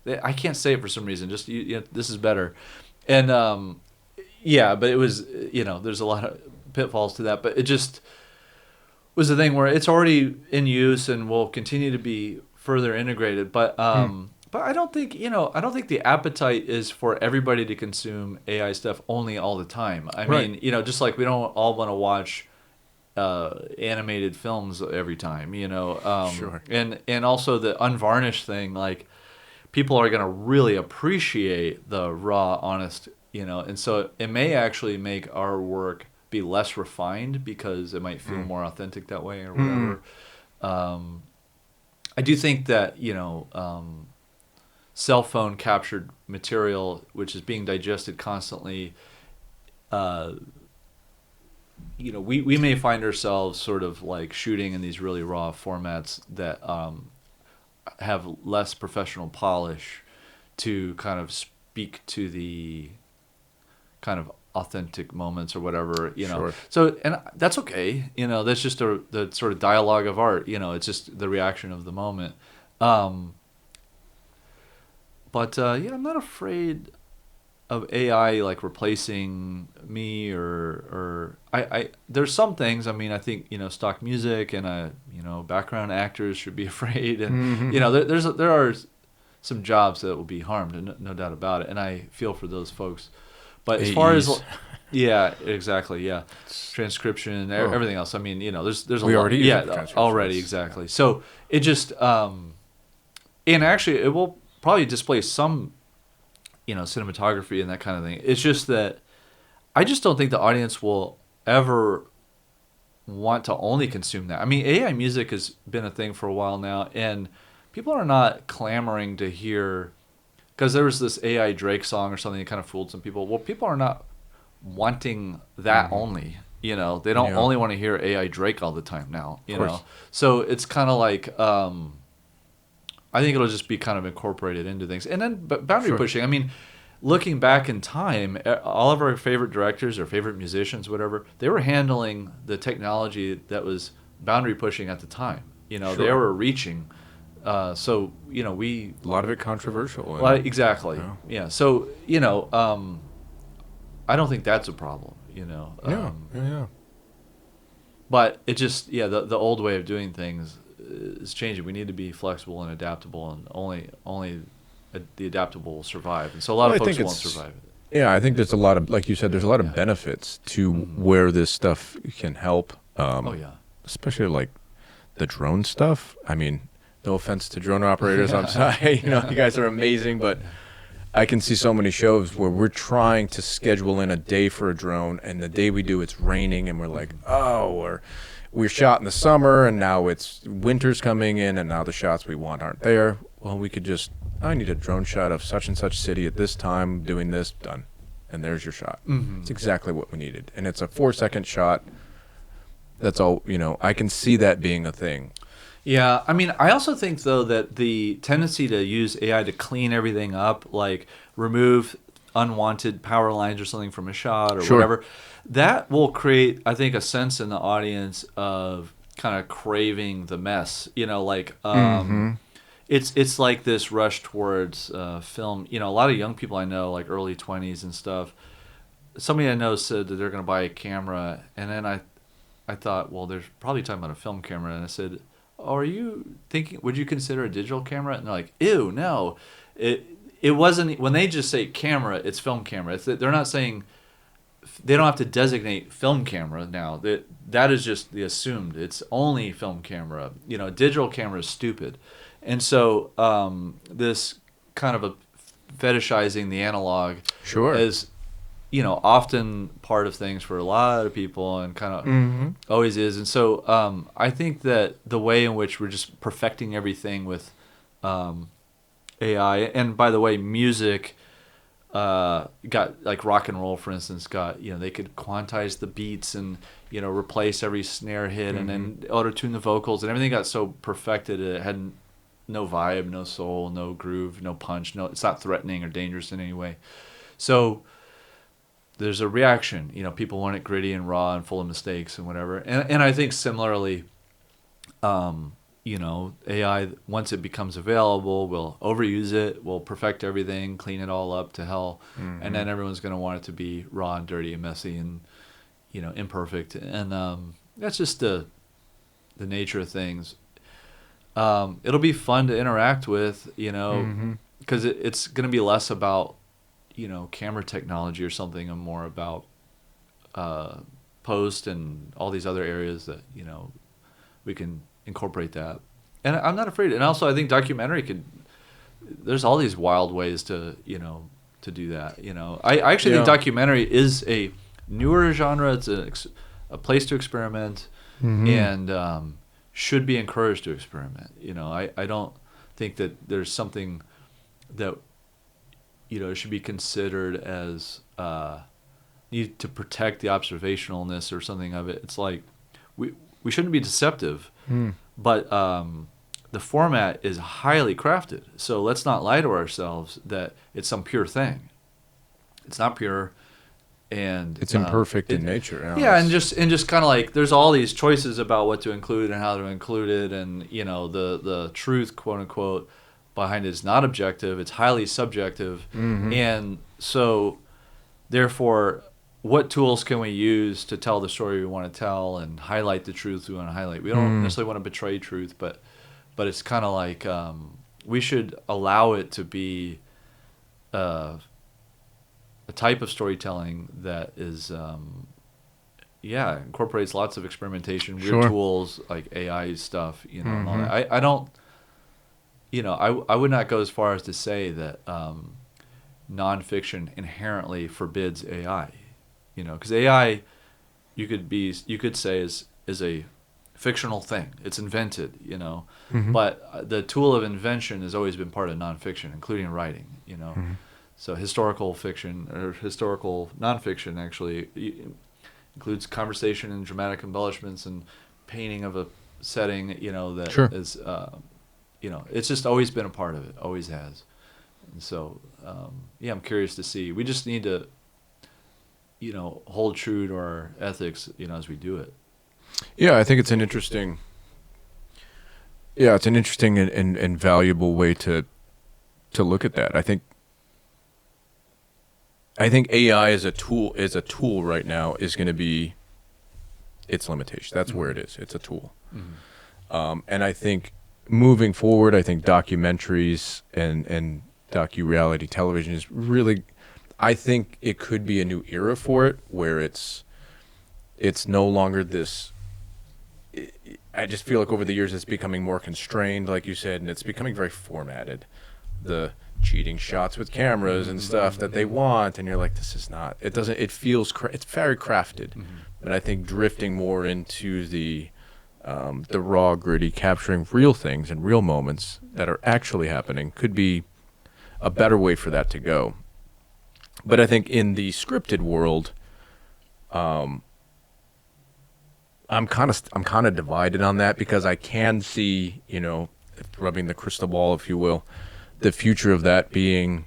I can't say it for some reason, just this is better. And but it was, there's a lot of pitfalls to that, but it just was the thing where it's already in use and will continue to be further integrated. But I don't think the appetite is for everybody to consume AI stuff only all the time. I mean, just like we don't all want to watch animated films every time, Sure. And also the unvarnished thing, like people are going to really appreciate the raw, honest, and so it may actually make our work be less refined because it might feel more authentic that way or whatever. I do think that, cell phone captured material, which is being digested constantly, we may find ourselves sort of like shooting in these really raw formats that have less professional polish to kind of speak to the kind of authentic moments or whatever, you know. Sure. So, and that's okay, you know. That's just the sort of dialogue of art, you know. It's just the reaction of the moment. But yeah, I'm not afraid of AI like replacing me or I there's some things. I mean, I think, you know, stock music and you know, background actors should be afraid, and you know, there are some jobs that will be harmed, and no doubt about it, and I feel for those folks. But as far as AEs. yeah, exactly, yeah, transcription, everything else. I mean, you know, there's a We lot, already use it for yeah, transcription. already exactly. So it just and actually it will probably displace some, you know, cinematography and that kind of thing. It's just that I just don't think the audience will ever want to only consume that. I mean, AI music has been a thing for a while now, and people are not clamoring to hear, because there was this AI Drake song or something that kind of fooled some people. Well, people are not wanting that only. You know, they don't Yeah. only want to hear AI Drake all the time now. You Of course. know, so it's kind of like I think it'll just be kind of incorporated into things, and then boundary Sure. pushing. I mean, looking back in time, all of our favorite directors or favorite musicians, whatever, they were handling the technology that was boundary pushing at the time. You know, they Sure. were reaching. So you know, we A lot of it controversial. well, exactly. Yeah. Yeah. So you know, I don't think that's a problem. You know. Yeah. But it just the old way of doing things is changing. We need to be flexible and adaptable, and only the adaptable will survive. And so a lot Well, of I folks think won't it's- survive it. Yeah, I think there's a lot of, like you said, there's a lot of Yeah. benefits to where this stuff can help. Oh yeah. Especially like the drone stuff. I mean, no offense to drone operators. I'm sorry. You know, you guys are amazing, but I can see so many shows where we're trying to schedule in a day for a drone, and the day we do, it's raining, and we're like, oh, or we're shot in the summer, and now it's winter's coming in, and now the shots we want aren't there. Well, we could just, I need a drone shot of such and such city at this time, doing this, done. And there's your shot. It's exactly what we needed. And it's a 4-second shot. That's all, you know, I can see that being a thing. Yeah, I mean, I also think though that the tendency to use AI to clean everything up, like remove unwanted power lines or something from a shot or Sure. whatever, that will create, I think, a sense in the audience of kind of craving the mess. You know, like it's like this rush towards film. You know, a lot of young people I know, like early 20s and stuff. Somebody I know said that they're going to buy a camera, and then I thought, well, they're probably talking about a film camera, and I said, oh, are you thinking, would you consider a digital camera? And they're like, ew, no. It wasn't, when they just say camera, it's film camera. They're not saying, they don't have to designate film camera now. That is just the assumed. It's only film camera. You know, digital camera is stupid. And so this kind of a fetishizing the analog Sure. is, you know, often part of things for a lot of people, and kind of always is. And so I think that the way in which we're just perfecting everything with AI, and by the way, music got, like rock and roll, for instance, got, you know, they could quantize the beats and, you know, replace every snare hit and then auto-tune the vocals, and everything got so perfected it had no vibe, no soul, no groove, no punch, no, it's not threatening or dangerous in any way. So there's a reaction. You know, people want it gritty and raw and full of mistakes and whatever. And I think similarly, you know, AI, once it becomes available, will overuse it, will perfect everything, clean it all up to hell, and then everyone's going to want it to be raw and dirty and messy and, you know, imperfect. And that's just the nature of things. It'll be fun to interact with, you know, because it's going to be less about, you know, camera technology or something, and more about post and all these other areas that, you know, we can incorporate that. And I'm not afraid. And also, I think documentary there's all these wild ways to, you know, to do that. You know, I actually think documentary is a newer genre. It's a place to experiment, and should be encouraged to experiment. You know, I don't think that there's something that, you know, should be considered as need to protect the observationalness or something of it. It's like we shouldn't be deceptive, but the format is highly crafted. So let's not lie to ourselves that it's some pure thing. It's not pure. and It's imperfect in nature. Yeah, and just kind of like there's all these choices about what to include and how to include it, and you know the truth, quote unquote, behind it is not objective; it's highly subjective, and so therefore, what tools can we use to tell the story we want to tell and highlight the truth we want to highlight? We don't necessarily want to betray truth, but it's kind of like we should allow it to be a type of storytelling that is, incorporates lots of experimentation, weird tools like AI stuff, you know. And all that. I don't, you know, I would not go as far as to say that nonfiction inherently forbids AI, you know, because AI, you could say is a fictional thing. It's invented, you know, but the tool of invention has always been part of nonfiction, including writing, you know. So historical fiction or historical nonfiction actually includes conversation and dramatic embellishments and painting of a setting, you know, that is, you know, it's just always been a part of it, always has. And so, I'm curious to see. We just need to, you know, hold true to our ethics, you know, as we do it. Yeah, I think it's an interesting. Yeah, it's an interesting and valuable way to look at that. I think AI as a tool right now is going to be its limitation. That's where it is. It's a tool. And I think moving forward, I think documentaries and docu-reality television is really, I think it could be a new era for it, where it's no longer this. I just feel like over the years it's becoming more constrained, like you said, and it's becoming very formatted. The cheating shots with cameras and stuff that they want, and you're like, this is not. It doesn't. It feels. It's very crafted, but I think drifting more into the raw, gritty, capturing real things and real moments that are actually happening could be a better way for that to go. But I think in the scripted world, I'm kind of divided on that, because I can see, you know, rubbing the crystal ball, if you will, the future of that being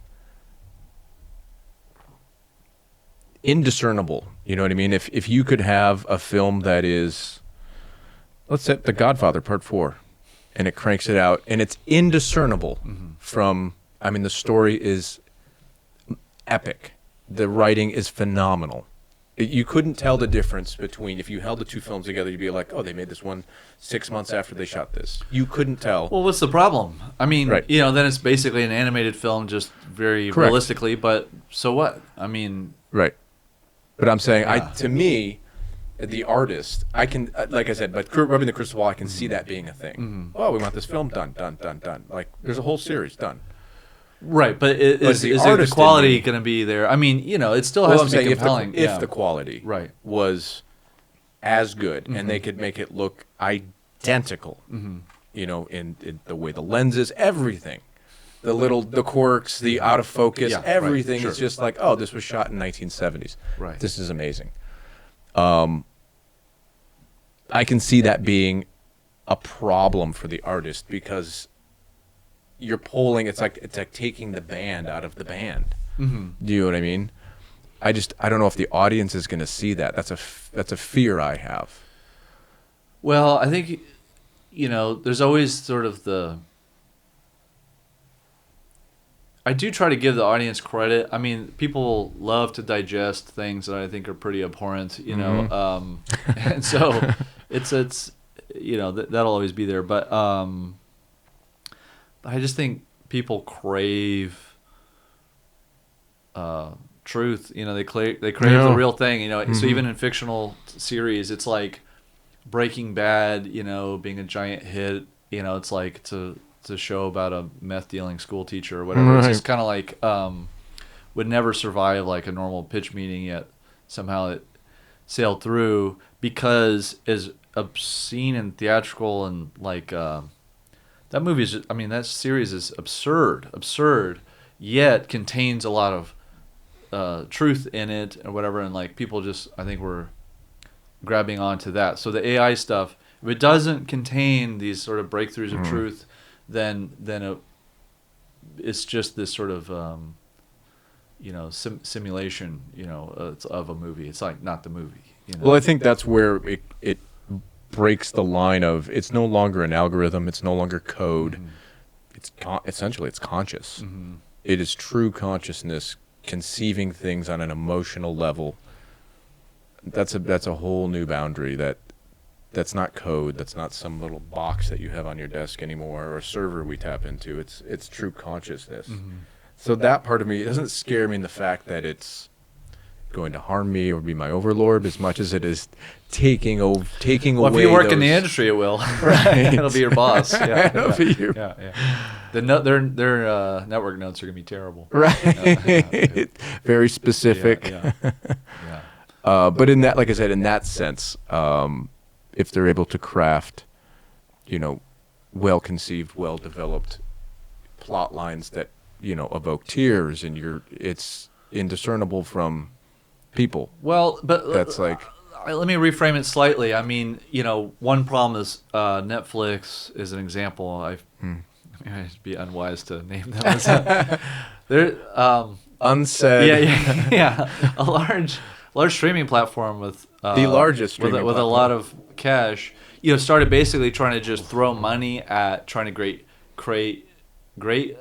indiscernible. You know what I mean? If you could have a film that is, let's say The Godfather Part 4, and it cranks it out, and it's indiscernible from, I mean, the story is epic. The writing is phenomenal. You couldn't tell the difference between, if you held the two films together, you'd be like, oh, they made this one 6 months after they shot this. You couldn't tell. Well, what's the problem? I mean, you know, then it's basically an animated film, just very realistically, but so what? I mean... Right. But I'm saying, to me, the artist, I can, like I said, but rubbing the crystal ball, I can see that being a thing. Oh, we want this film done. Like, there's a whole series done. Right, but is the quality going to be there? I mean, you know, it still has to be compelling. If the quality was as good, and they could make it look identical, you know, in the way the lenses, everything, the quirks, the out of focus, everything is just like, oh, this was shot in 1970s. Right. This is amazing. I can see that being a problem for the artist, because you're pulling, it's like taking the band out of the band. Do you know what I mean? I don't know if the audience is going to see that. That's a fear I have. Well, I think, you know, there's always sort of I do try to give the audience credit. I mean, people love to digest things that I think are pretty abhorrent, you know, and so it's you know, that'll always be there, but I just think people crave truth. You know, they crave the real thing. You know, so even in fictional series, it's like Breaking Bad. You know, being a giant hit. You know, it's like to show about a meth dealing school teacher or whatever. Right. It's just kind of like would never survive like a normal pitch meeting, yet somehow it sailed through, because as obscene and theatrical and like. That movie is, I mean, that series is absurd, yet contains a lot of truth in it or whatever, and like people just, I think, were grabbing onto that. So the AI stuff, if it doesn't contain these sort of breakthroughs of truth, then it's just this sort of simulation, of a movie. It's like not the movie. Well, I think that's where it breaks the line of it's no longer an algorithm, it's no longer code. Mm-hmm. It's essentially it's conscious. Mm-hmm. It is true consciousness conceiving things on an emotional level. That's a whole new boundary that's not code, that's not some little box that you have on your desk anymore or a server we tap into. It's true consciousness. Mm-hmm. So that part of me, it doesn't scare me in the fact that it's going to harm me or be my overlord as much as it is taking away. Well, if you work in the industry, it will. Right. It'll be your boss. Yeah, It'll be your... Their network notes are gonna be terrible. Right. Very specific. Yeah. But in that, like I said, in that sense, if they're able to craft, well-conceived, well-developed plot lines that evoke tears, and it's indiscernible from people. Well, but that's like. Let me reframe it slightly. I mean, one problem is Netflix is an example. I'd be unwise to name them. They're unsaid. Yeah. A large streaming platform with the largest streaming with a lot of cash. Started basically trying to just throw money at trying to create great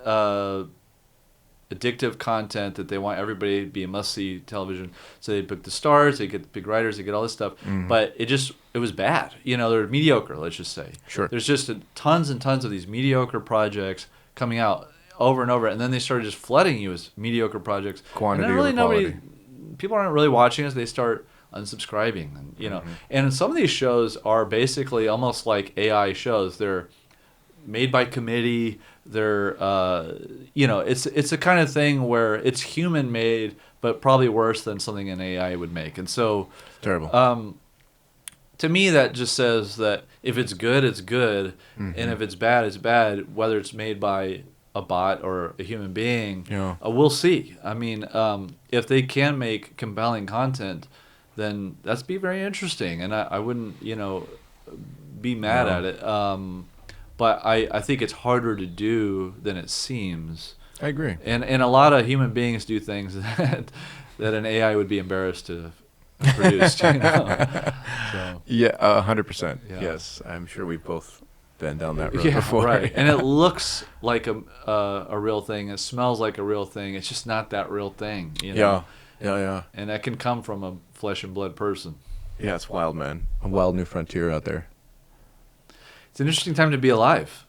addictive content that they want everybody to be a must-see television. So they book the stars, they get the big writers, they get all this stuff. Mm-hmm. But it was bad. They're mediocre, let's just say. Sure. There's just tons and tons of these mediocre projects coming out over and over, and then they started just flooding you with mediocre projects. Quantity and then really over quality. People aren't really watching us. They start unsubscribing, and Mm-hmm. And some of these shows are basically almost like AI shows. They're made by committee. They're it's a kind of thing where it's human made, but probably worse than something an AI would make. And so terrible. To me, that just says that if it's good, it's good, mm-hmm. and if it's bad, it's bad. Whether it's made by a bot or a human being, we'll see. I mean, if they can make compelling content, then that's be very interesting, and I wouldn't be mad at it. But I think it's harder to do than it seems. I agree. And a lot of human beings do things that an AI would be embarrassed to have produced. So. Yeah, 100%. Yeah. Yes, I'm sure we've both been down that road before. Right. And it looks like a real thing. It smells like a real thing. It's just not that real thing. Yeah. And that can come from a flesh and blood person. Yeah, it's wild, man. A wild new frontier out there. It's an interesting time to be alive.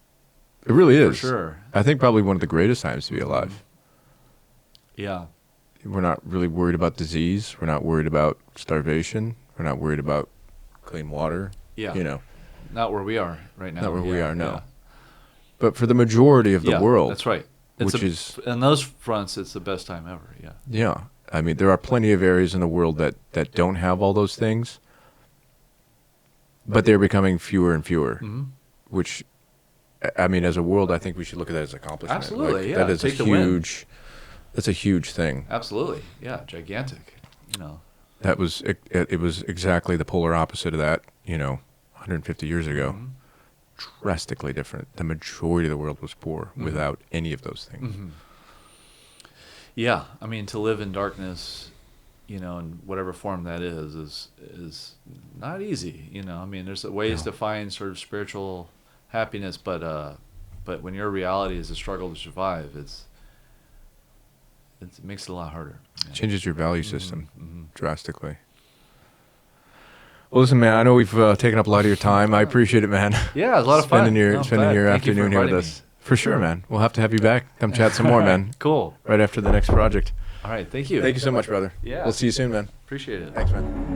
It really is. For sure. I think probably one of the greatest times to be alive. Yeah. We're not really worried about disease. We're not worried about starvation. We're not worried about clean water. Yeah. Not where we are right now. Not where we are, no. Yeah. But for the majority of the world. That's right. On those fronts, it's the best time ever, yeah. Yeah. I mean, there are plenty of areas in the world that don't have all those things, but they're becoming fewer and fewer, mm-hmm. which, I mean, as a world, I think we should look at that as an accomplishment. Absolutely, That is that's a huge thing. Absolutely, yeah, gigantic, That was, it was exactly the polar opposite of that, 150 years ago. Mm-hmm. Drastically different. The majority of the world was poor mm-hmm. without any of those things. Mm-hmm. Yeah, I mean, to live in darkness, in whatever form that is not easy. I mean, there's ways to find sort of spiritual happiness, but when your reality is a struggle to survive, it makes it a lot harder. Yeah. Changes your value system mm-hmm. drastically. Well, listen, man, I know we've taken up a lot of your time. I appreciate it, man. Yeah, it was a lot of fun. Spending your afternoon here with us. For sure, man. We'll have to have you back. Come chat some more, man. Cool. Right after the next project. All right, thank you. Thank you so much, brother. Yeah. We'll see you soon, man. Appreciate it. Thanks, man.